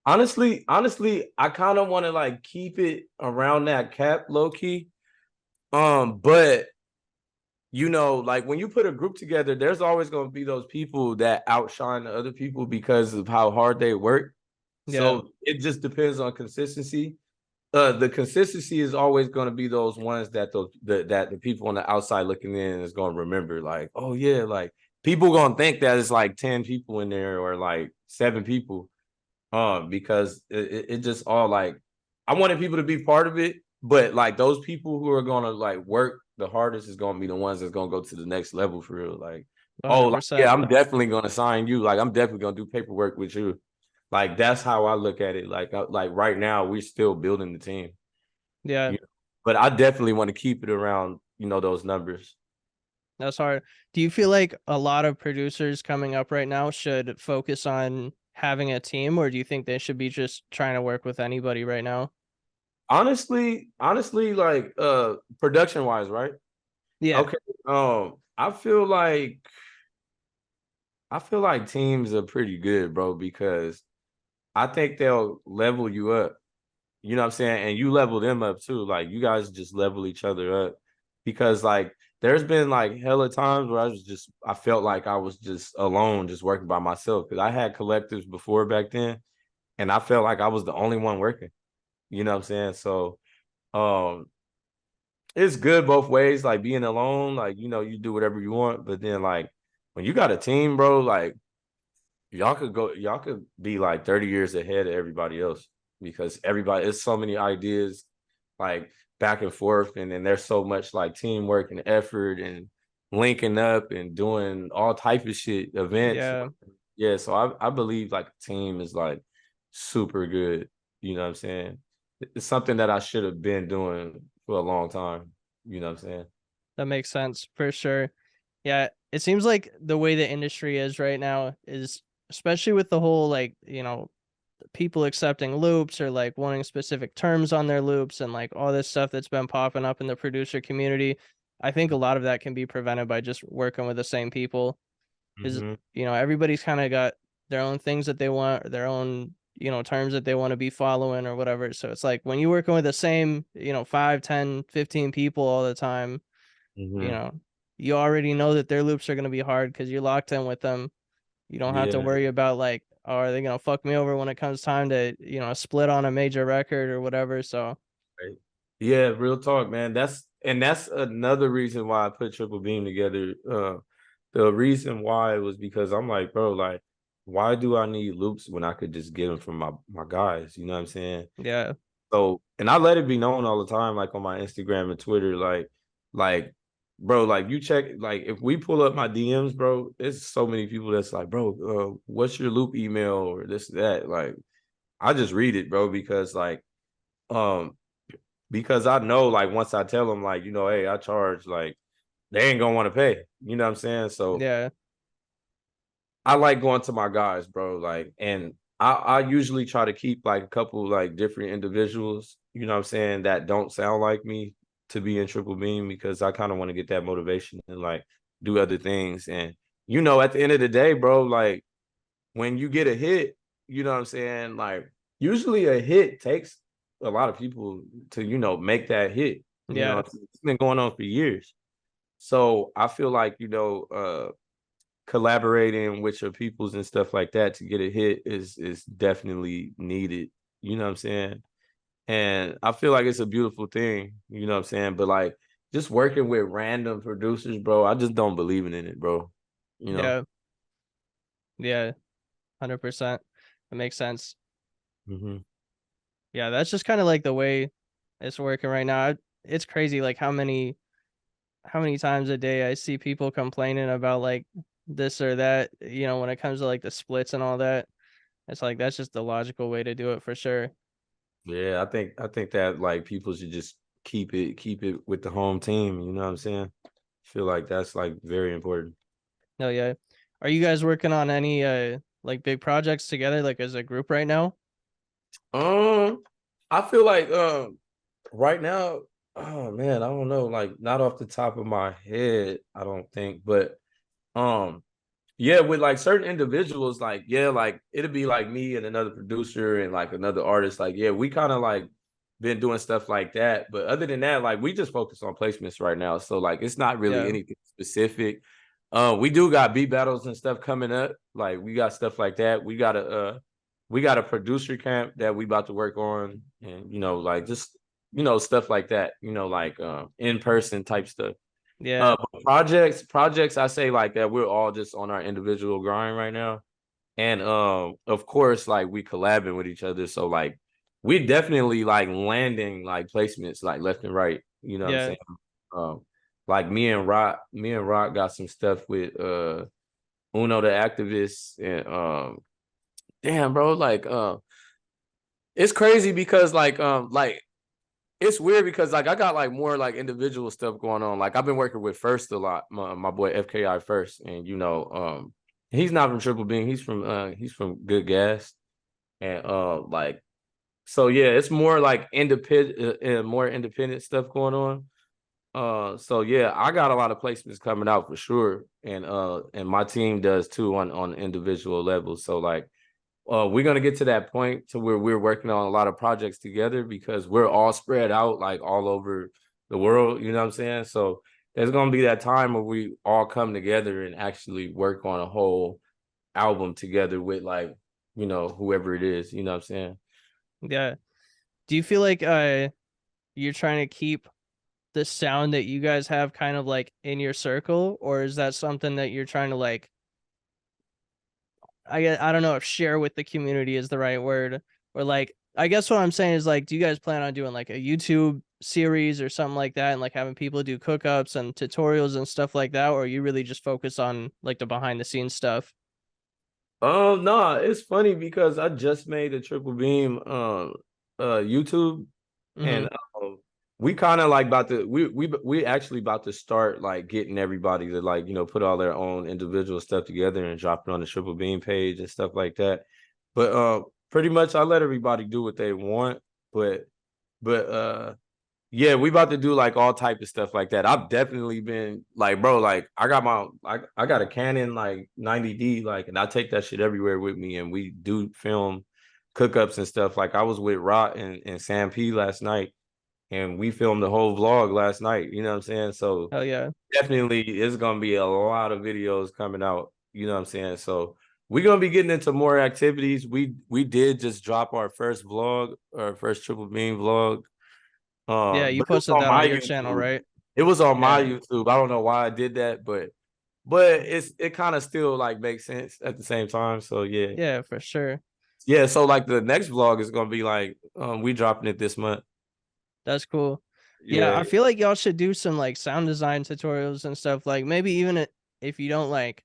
Honestly, I kind of want to like keep it around that cap low key. But you know, like when you put a group together, there's always going to be those people that outshine the other people because of how hard they work. Yeah. So it just depends on consistency. The consistency is always going to be those ones that the people on the outside looking in is going to remember. Like, oh yeah, like people going to think that it's like 10 people in there or like 7 people. Because it just all like I wanted people to be part of it, but like those people who are gonna like work the hardest is gonna be the ones that's gonna go to the next level for real. Like, oh, like, yeah, 100%. I'm definitely gonna sign you. Like, I'm definitely gonna do paperwork with you. Like, that's how I look at it. Like right now, we're still building the team. Yeah, You know? But I definitely want to keep it around, you know, those numbers. that's hard. Do you feel like a lot of producers coming up right now should focus on having a team, or do you think they should be just trying to work with anybody right now? Honestly, like production wise, right? Yeah. Okay. I feel like teams are pretty good, bro, because I think they'll level you up. You know what I'm saying? And you level them up too. Like you guys just level each other up. Because like there's been like hella times where I felt like I was just alone, just working by myself. Cause I had collectives before back then, and I felt like I was the only one working. You know what I'm saying? So um it's good both ways, like being alone, like you know, you do whatever you want, but then like when you got a team, bro, like y'all could be like 30 years ahead of everybody else because everybody it's so many ideas. like back and forth, and then there's so much like teamwork and effort and linking up and doing all type of shit, events. Yeah, Yeah, so I believe like a team is like super good. You know what I'm saying? It's something that I should have been doing for a long time. You know what I'm saying? that makes sense for sure. Yeah, it seems like the way the industry is right now is, especially with the whole like, people accepting loops or like wanting specific terms on their loops and like all this stuff that's been popping up in the producer community. I think a lot of that can be prevented by just working with the same people. Because, Mm-hmm. everybody's kind of got their own things that they want, their own, terms that they want to be following or whatever. So it's like when you're working with the same, 5, 10, 15 people all the time, you Mm-hmm. know, you already know that their loops are going to be hard because you're locked in with them. You don't have to Yeah. worry about like, oh, are they gonna fuck me over when it comes time to, split on a major record or whatever. So Right. Yeah, real talk, man. That's another reason why I put Triple Beam together. The reason why was because I'm like, bro, like, why do I need loops when I could just get them from my guys? You know what I'm saying? yeah, So, and I let it be known all the time, like on my Instagram and Twitter, like, bro, like you check, like if we pull up my DMs, bro, there's so many people that's like, bro, what's your loop email or this that? Like, I just read it, bro, um because I know like once I tell them like, hey, I charge, like they ain't gonna want to pay. You know what I'm saying? So yeah, I like going to my guys, bro. Like, and I usually try to keep like a couple like different individuals, you know what I'm saying, that don't sound like me to be in Triple Beam because I kind of want to get that motivation and like do other things. And at the end of the day, bro, like when you get a hit, you know what I'm saying? Like usually a hit takes a lot of people to, make that hit. yeah, It's been going on for years. So I feel like, collaborating with your peoples and stuff like that to get a hit is definitely needed. You know what I'm saying? And I feel like it's a beautiful thing, you know what I'm saying? But like just working with random producers, bro, I just don't believe in it, bro. You know? yeah, yeah, 100%. That makes sense. Mm-hmm. Yeah, that's just kind of like the way it's working right now. It's crazy, like how many times a day I see people complaining about like this or that. When it comes to like the splits and all that, it's like that's just the logical way to do it for sure. Yeah, I think that like people should just keep it with the home team, you know what I'm saying? Feel like that's like very important. No, yeah. Are you guys working on any like big projects together, like as a group right now? Um, I feel like right now, oh man, I don't know, like not off the top of my head, I don't think, but um yeah, with like certain individuals, like yeah, like it'll be like me and another producer and like another artist, like yeah, we kind of like been doing stuff like that, but other than that, like we just focus on placements right now, so like it's not really Yeah, anything specific. We do got beat battles and stuff coming up, like we got stuff like that. We got a producer camp that we about to work on, and like just stuff like that, like in person type stuff. yeah, Projects, I say like that we're all just on our individual grind right now. And of course, like we collabing with each other. So like we definitely like landing like placements like left and right. You know what I'm yeah, saying? Um like me and Rock got some stuff with Uno the activist and damn bro, like it's crazy because like it's weird because like I got like more like individual stuff going on. Like I've been working with First a lot, my boy FKI First, and he's not from Triple Beam. He's from Good Gas, and like so yeah, it's more like independent and more independent stuff going on. So yeah, I got a lot of placements coming out for sure, and my team does too on individual levels. So like we're gonna get to that point to where we're working on a lot of projects together because we're all spread out like all over the world. You know what I'm saying? So there's gonna be that time where we all come together and actually work on a whole album together with like whoever it is. You know what I'm saying? yeah. Do you feel like you're trying to keep the sound that you guys have kind of like in your circle, or is that something that you're trying to like, I don't know if share with the community is the right word, or like I guess what I'm saying is like, do you guys plan on doing like a YouTube series or something like that, and like having people do cookups and tutorials and stuff like that, or you really just focus on like the behind the scenes stuff? No, it's funny because I just made a triple beam YouTube, Mm-hmm. and we kind of like about to we actually about to start like getting everybody to like put all their own individual stuff together and drop it on the triple beam page and stuff like that. But pretty much I let everybody do what they want, but yeah, we about to do like all type of stuff like that. I've definitely been like, bro, like I got a Canon like 90D, like, and I take that shit everywhere with me, and we do film cookups and stuff. Like I was with Rot and Sam P last night, and we filmed the whole vlog last night. You know what I'm saying? So Oh yeah. definitely it's gonna be a lot of videos coming out. You know what I'm saying? So we're gonna be getting into more activities. We did just drop our first vlog, our first triple beam vlog. Yeah, you But it was posted on that on my your channel, YouTube. right? It was on my Yeah. YouTube. I don't know why I did that, but it kind of still like makes sense at the same time. So yeah. Yeah, for sure. Yeah. So like the next vlog is gonna be like we dropping it this month. That's cool. Yeah, Yeah. I feel like y'all should do some like sound design tutorials and stuff. Like maybe even if you don't like,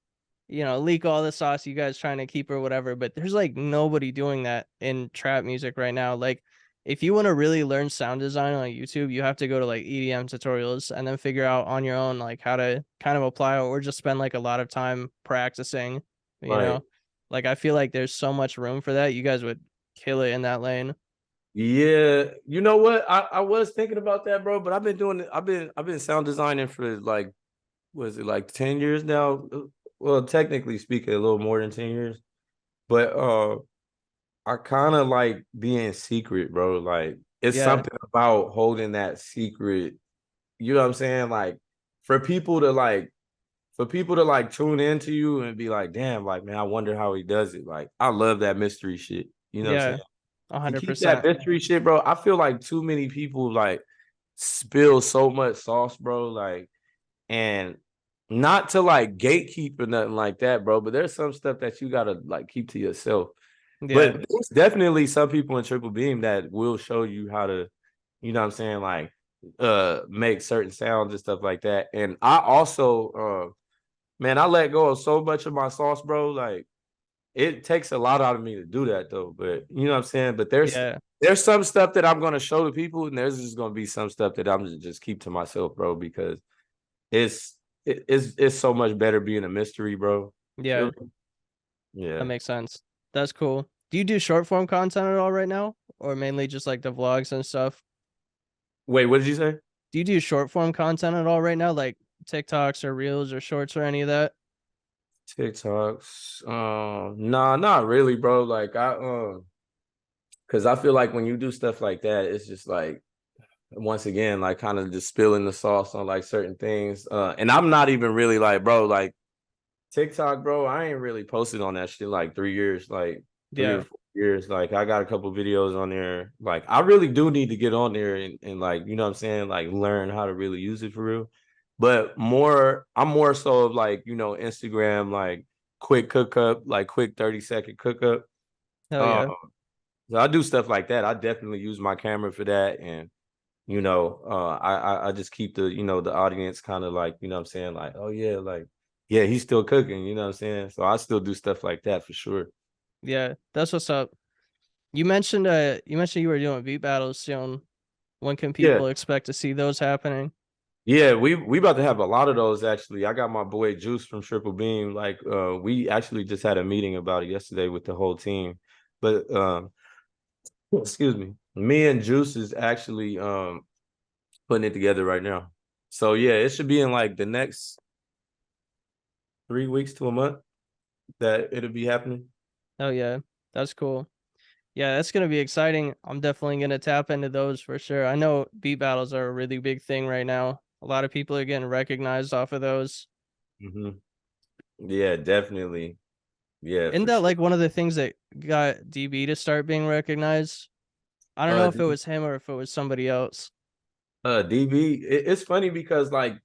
leak all the sauce you guys trying to keep or whatever, but there's like nobody doing that in trap music right now. Like if you want to really learn sound design on YouTube, you have to go to like EDM tutorials and then figure out on your own like how to kind of apply it, or just spend like a lot of time practicing, you Right. know. Like I feel like there's so much room for that. You guys would kill it in that lane. Yeah. You know what? I was thinking about that, bro, but I've been doing it. I've been sound designing for like was it like 10 years now? Well, technically speaking, a little more than 10 years. But I kind of like being secret, bro. Like it's Yeah. something about holding that secret. You know what I'm saying? Like for people to like tune into you and be like, damn, like man, I wonder how he does it. Like I love that mystery shit. You know what I'm saying? Yeah. To keep that 100%. mystery shit, bro, I feel like too many people like spill so much sauce, bro. Like, and not to like gatekeep or nothing like that, bro. But there's some stuff that you gotta like keep to yourself. Yeah. But there's definitely some people in Triple Beam that will show you how to, you know what I'm saying, like make certain sounds and stuff like that. And I also man, I let go of so much of my sauce, bro. Like it takes a lot out of me to do that though. But you know what I'm saying? But Yeah. there's some stuff that I'm gonna show to people, and there's just gonna be some stuff that I'm just keep to myself, bro, because it's it's so much better being a mystery, bro. You feel Yeah. me? That Yeah. makes sense. That's cool. Do you do short form content at all right now? Or mainly just like the vlogs and stuff? Wait, what did you say? Do you do short form content at all right now? Like TikToks or reels or shorts or any of that? TikToks. Nah, not really, bro. Like because I feel like when you do stuff like that, it's just like once again, like kind of just spilling the sauce on like certain things. And I'm not even really like, bro, like TikTok, bro. I ain't really posted on that shit like 3 years, like 3 or Yeah. 4 years. Like I got a couple videos on there. Like I really do need to get on there and like, you know what I'm saying? Like learn how to really use it for real. But I'm more so of like, Instagram, like quick cook up, like quick 30-second cook up. Hell Um, yeah. so I do stuff like that. I definitely use my camera for that. And I just keep the the audience kind of like what I'm saying, like, oh yeah, like yeah, he's still cooking, you know what I'm saying? So I still do stuff like that for sure. Yeah. That's what's up. You mentioned you were doing beat battles soon. When can Yeah. people expect to see those happening? Yeah, we about to have a lot of those actually. I got my boy Juice from Triple Beam. Like we actually just had a meeting about it yesterday with the whole team. But excuse me. Me and Juice is actually putting it together right now. So yeah, it should be in like the next 3 weeks to a month that it'll be happening. Oh yeah. That's cool. Yeah, that's gonna be exciting. I'm definitely gonna tap into those for sure. I know beat battles are a really big thing right now. A lot of people are getting recognized off of those. Hmm. Yeah, definitely. Yeah, Isn't for that sure. like one of the things that got DB to start being recognized? I don't know Uh, if it was him or if it was somebody else. DB. It's funny because like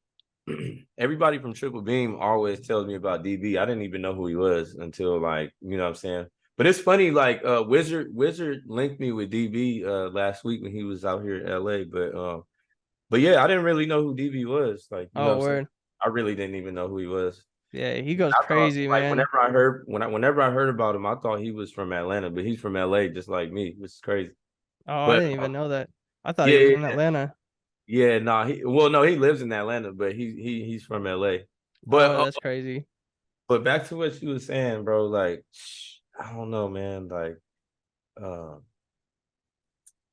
everybody from Triple Beam always tells me about DB. I didn't even know who he was until like what I'm saying. But it's funny, like Wizard linked me with DB last week when he was out here in LA. But But yeah, I didn't really know who DB was. Like, you know what Oh, I'm saying? word. I really didn't even know who he was. Yeah, he goes I thought crazy, like man. whenever I heard about him, I thought he was from Atlanta, but he's from LA just like me, which is crazy. Oh, I But didn't even know that. I thought he yeah, was yeah, in Atlanta. yeah, nah, no, he lives in Atlanta, but he's from LA. But Oh, that's crazy. back to what you were saying, bro, like I don't know, man. Like uh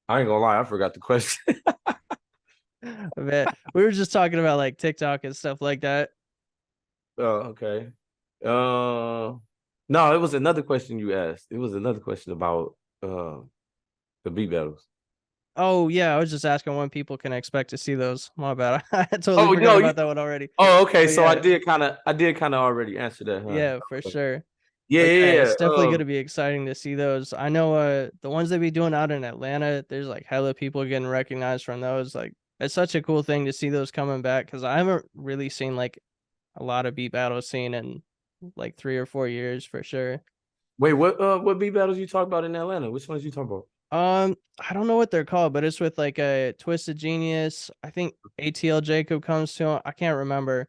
I ain't gonna lie, I forgot the question. Man, we were just talking about like TikTok and stuff like that. Oh, okay. No, it was another question you asked. It was another question about the beat battles. Oh yeah, I was just asking when people can expect to see those. My bad. I totally Oh forgot no, about that one already. okay. But So yeah, I did kind of already answer that, huh? yeah, for Okay. sure. Yeah, But yeah, yeah, it's yeah. definitely gonna be exciting to see those. I know the ones they be doing out in Atlanta, there's like hella people getting recognized from those. Like it's such a cool thing to see those coming back because I haven't really seen like a lot of beat battles seen in like 3 or 4 years for sure. Wait, what beat battles you talk about in Atlanta? Which ones you talking about? I don't know what they're called, but it's with like a Twisted Genius. I think ATL Jacob comes to 'em. I can't remember.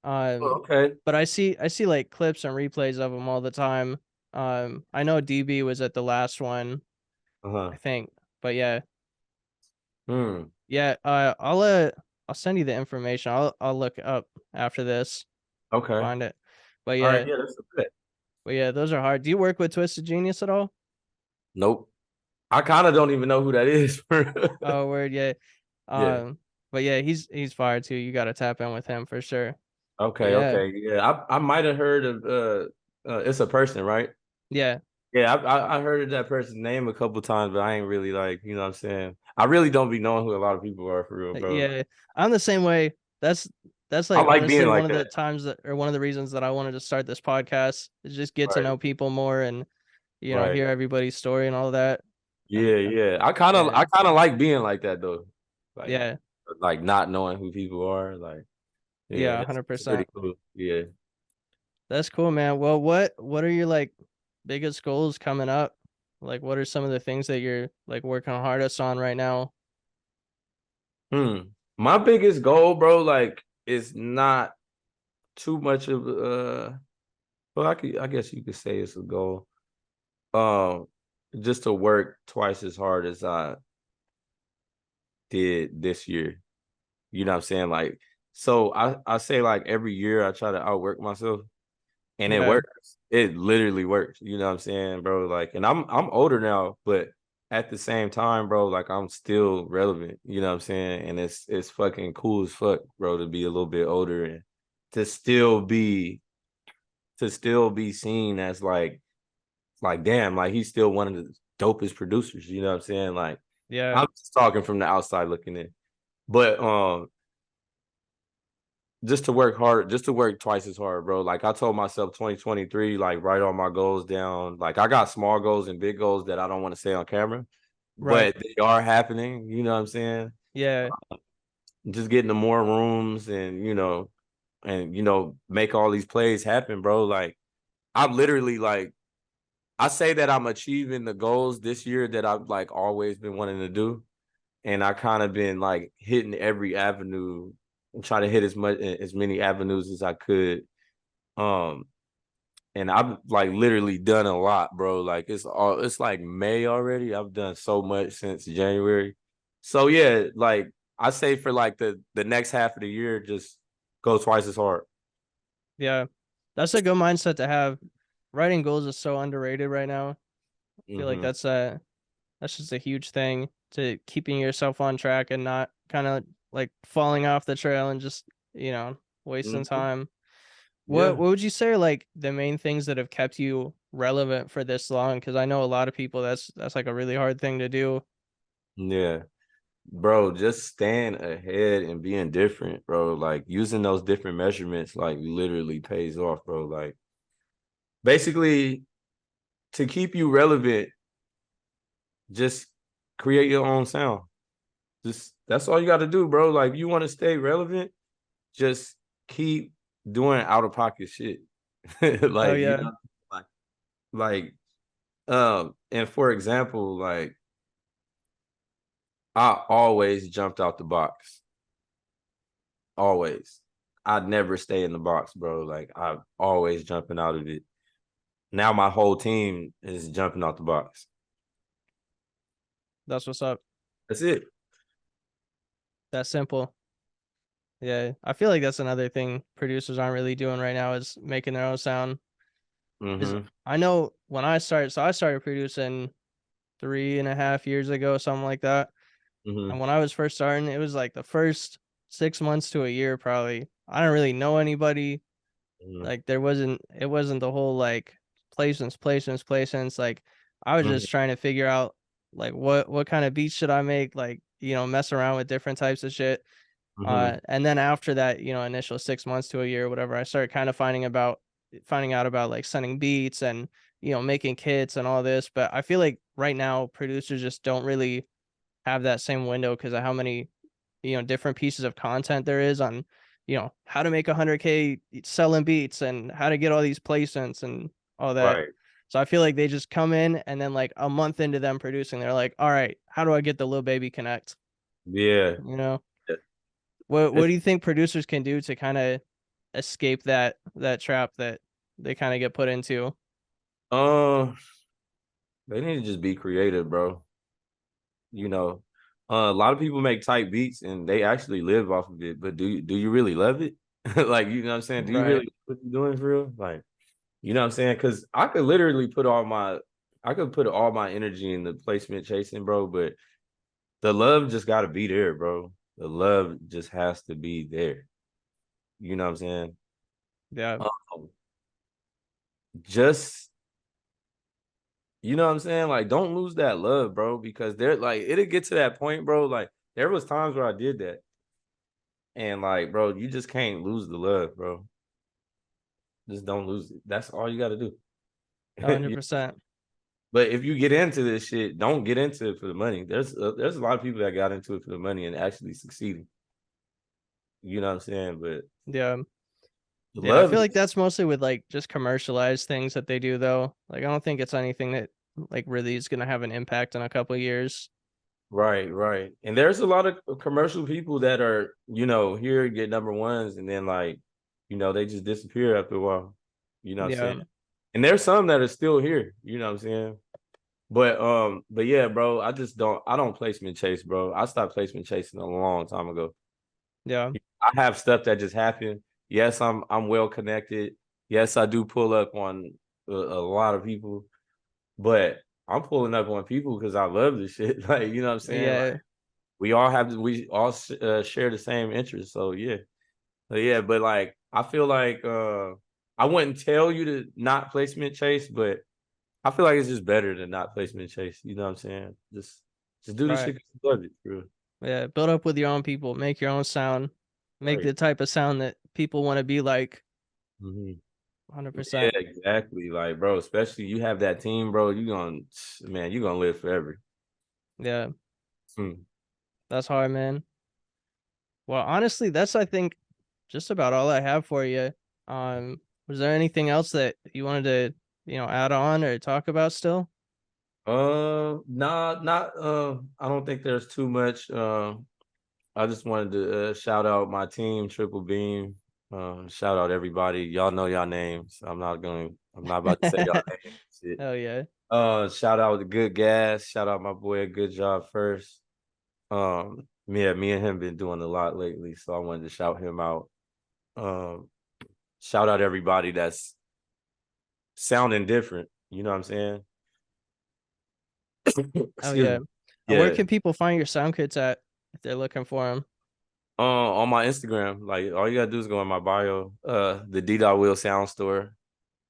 Oh, Um, okay. but I see like clips and replays of them all the time. I know DB was at the last one, Uh-huh. I think. But yeah, Hmm. yeah. I'll send you the information. I'll look up after this, Okay. find it. But All right. yeah, Yeah, that's a bet. those are hard. Do you work with Twisted Genius at all? Nope. I kind of don't even know who that is. Oh, word, yeah. Yeah. Um, but yeah, he's fire too. You gotta tap in with him for sure. But Okay. yeah, Okay. Yeah. I might have heard of it's a person, right? yeah, Yeah, I heard of that person's name a couple times, but I ain't really like, you know what I'm saying? I really don't be knowing who a lot of people are for real, bro. yeah. I'm the same way. That's I like like being honestly one like of the that. times that or one of the reasons that I wanted to start this podcast is just get to Right. know people more and Right. hear everybody's story and all that. And Yeah, yeah. I yeah, kind of like being like that though. Like yeah, not knowing who people are. Like, yeah, yeah, it's pretty 100%. cool. Yeah. That's cool, man. Well, what are your like biggest goals coming up? Like, what are some of the things that you're like working hardest on right now? Hmm. My biggest goal, bro, like, is not too much of well, I guess you could say it's a goal. Um, just to work twice as hard as I did this year. You know what I'm saying? Like, so I say like every year I try to outwork myself and it Yeah, works. It literally works. You know what I'm saying, bro? Like, and I'm older now, but at the same time, bro, like I'm still relevant. You know what I'm saying? And it's fucking cool as fuck, bro, to be a little bit older and to still be seen as like damn, like he's still one of the dopest producers. You know what I'm saying? Like yeah, I'm just talking from the outside looking in. But just to work hard, just to work twice as hard, bro. Like I told myself 2023, like write all my goals down. Like I got small goals and big goals that I don't want to say on camera, right. but they are happening. You know what I'm saying? Yeah, Just getting to more rooms and make all these plays happen, bro. Like I'm literally like I say that I'm achieving the goals this year that I've like always been wanting to do. And I kind of been like hitting every avenue and try to hit as many avenues as I could. Um, and I've like literally done a lot, bro. Like it's like May already. I've done so much since January. So yeah, like I say for like the next half of the year, just go twice as hard. yeah. That's a good mindset to have. Writing goals is so underrated right now. I feel like Mm-hmm. that's just a huge thing to keeping yourself on track and not kind of like falling off the trail and just, wasting Mm-hmm. time. What Yeah. what would you say are like the main things that have kept you relevant for this long? Because I know a lot of people that's like a really hard thing to do. Yeah. Bro, just staying ahead and being different, bro. Like using those different measurements, like literally pays off, bro. Like basically to keep you relevant, just create your own sound. Just that's all you got to do, bro. Like you want to stay relevant, just keep doing out of pocket shit. Oh Like, yeah. like like and for example, like I always jumped out the box. always. I'd never stay in the box, bro. Like I'm always jumping out of it. Now my whole team is jumping out the box. That's what's up. That's it. That simple. Yeah, I feel like that's another thing producers aren't really doing right now is making their own sound. Is Mm-hmm. I know when I started, so I started producing 3.5 years ago, something like that. Mm-hmm. And when I was first starting, it was like the first 6 months to a year, probably. I don't really know anybody. Mm-hmm. Like it wasn't the whole like placements. Like I was Mm-hmm. just trying to figure out like what kind of beats should I make, like, mess around with different types of shit. Mm-hmm. And then after that, initial 6 months to a year, whatever, I started kind of finding out about like sending beats and making kits and all this. But I feel like right now producers just don't really have that same window because of how many different pieces of content there is on how to make 100K selling beats and how to get all these placements and all that. Right. So I feel like they just come in and then like a month into them producing, they're like, all right, how do I get the Lil Baby Connect? Yeah. You know, what It's do you think producers can do to kind of escape that trap that they kind of get put into? um they need to just be creative, bro. You know, a lot of people make tight beats and they actually live off of it, but do you really love it? Like, you know what I'm saying? Do you Right. really what you're doing for real? Like, you know what I'm saying? Because I could literally put all my energy in the placement chasing, bro, but the love just gotta be there, bro. The love just has to be there. You know what I'm saying? Yeah. Um, just you know what I'm saying? Like, don't lose that love, bro, because there like it'll get to that point, bro. Like, there was times where I did that. And like, bro, you just can't lose the love, bro. Just don't lose it. That's all you gotta do. Yeah. 100%. But if you get into this shit, don't get into it for the money. There's a lot of people that got into it for the money and actually succeeding. You know what I'm saying? But Yeah. the Yeah, I love feel like is that's mostly with like just commercialized things that they do though. Like I don't think it's anything that like really is gonna have an impact in a couple of years. right, right. And there's a lot of commercial people that are, here get number ones and then like, they just disappear after a while. You know what I'm saying? Yeah. And there's some that are still here, you know what I'm saying? But yeah, bro, I don't placement chase, bro. I stopped placement chasing a long time ago. Yeah. I have stuff that just happened. Yes, I'm well connected. Yes, I do pull up on a lot of people, but I'm pulling up on people because I love this shit. Like, you know what I'm saying? Like, Yeah. we all share the same interests. So yeah, but like I feel like I wouldn't tell you to not placement chase, but I feel like it's just better than not placement chase. You know what I'm saying? Just do this Right. shit 'cause you love it, bro. Yeah. Build up with your own people, make your own sound, make Right. the type of sound that people want to be like. Mhm. Yeah, 100%. exactly. Like, bro, especially you have that team, bro. You gonna live forever. Yeah. Hmm. That's hard, man. Well, honestly, that's I think just about all I have for you. Was there anything else that you wanted to, add on or talk about still? Nah, not. I don't think there's too much. I just wanted to shout out my team, Triple Beam. Shout out everybody. Y'all know y'all names. I'm not about to say y'all names. Shit. Hell yeah. Shout out to Good Gas. Shout out my boy. Good Job First. Yeah, me and him been doing a lot lately, so I wanted to shout him out. Um, Shout out everybody that's sounding different. You know what I'm saying? Oh Excuse yeah. me. Where Yeah. can people find your sound kits at if they're looking for them? On my Instagram, like all you gotta do is go in my bio. The Deedotwill Sound Store.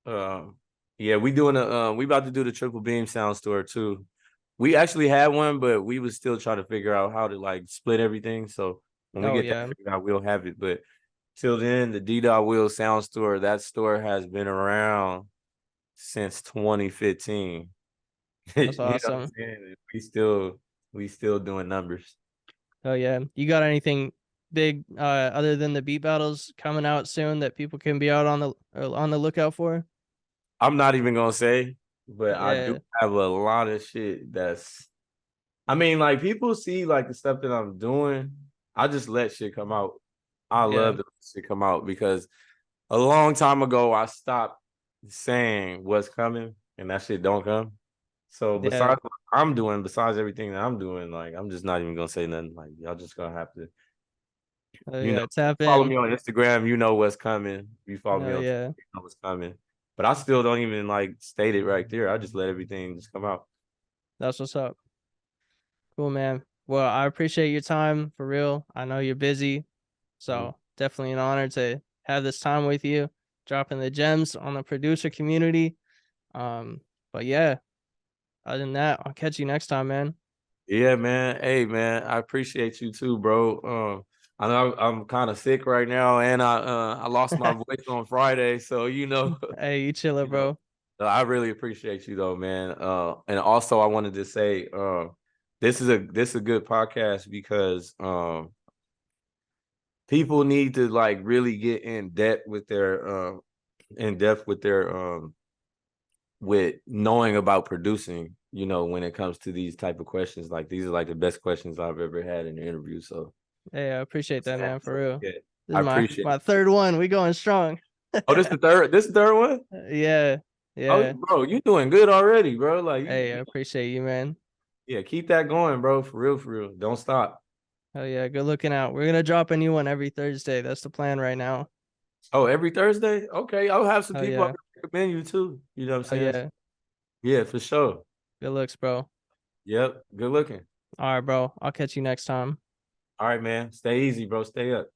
Um, yeah, we about to do the Triple Beam Sound Store too. We actually had one, but we was still trying to figure out how to like split everything. So when we Oh get that yeah. figured out, we'll have it. But till then, the Deedotwill Sound Store, that store has been around since 2015. That's You know what I'm awesome. saying? We still doing numbers. Oh yeah. You got anything big other than the beat battles coming out soon that people can be out on the lookout for? I'm not even gonna say, but I do Yeah. have a lot of shit that's I mean, like people see like the stuff that I'm doing. I just let shit come out. I Yeah. love to come out because a long time ago I stopped saying what's coming and that shit don't come. So Yeah. besides what I'm doing, besides everything that I'm doing, like I'm just not even gonna say nothing. Like y'all just gonna have to, Oh you know, yeah. Tap follow in. me on Instagram, you know what's coming. You follow me Oh on Twitter, yeah. you know what's coming. But I still don't even like state it right there. I just let everything just come out. That's what's up. Cool, man. Well, I appreciate your time for real. I know you're busy, Mhm. so definitely an honor to have this time with you, dropping the gems on the producer community. But yeah, other than that, I'll catch you next time, man. Yeah, man. Hey, man, I appreciate you too, bro. I know I'm kind of sick right now, and I lost my voice on Friday, so Hey, you chiller, you know, bro. I really appreciate you though, man. And also I wanted to say, this is a good podcast because people need to like really get in depth with their with knowing about producing, when it comes to these type of questions. Like these are like the best questions I've ever had in an interview. So Hey, I appreciate that, man, for real. yeah, This I is my appreciate my it. third one. We going strong. Oh, this is the third one? Yeah, Oh, yeah. bro, you doing good already, bro. Like Hey, I appreciate you, man. yeah, keep that going, bro. For real, for real. Don't stop. Oh yeah, good looking out. We're gonna drop a new one every Thursday. That's the plan right now. Oh, every Thursday? Okay, I'll have some Oh people I yeah. can recommend you too. You know what Oh I'm saying? yeah. Yeah, for sure. Good looks, bro. Yep. Good looking. All right, bro. I'll catch you next time. All right, man. Stay easy, bro. Stay up.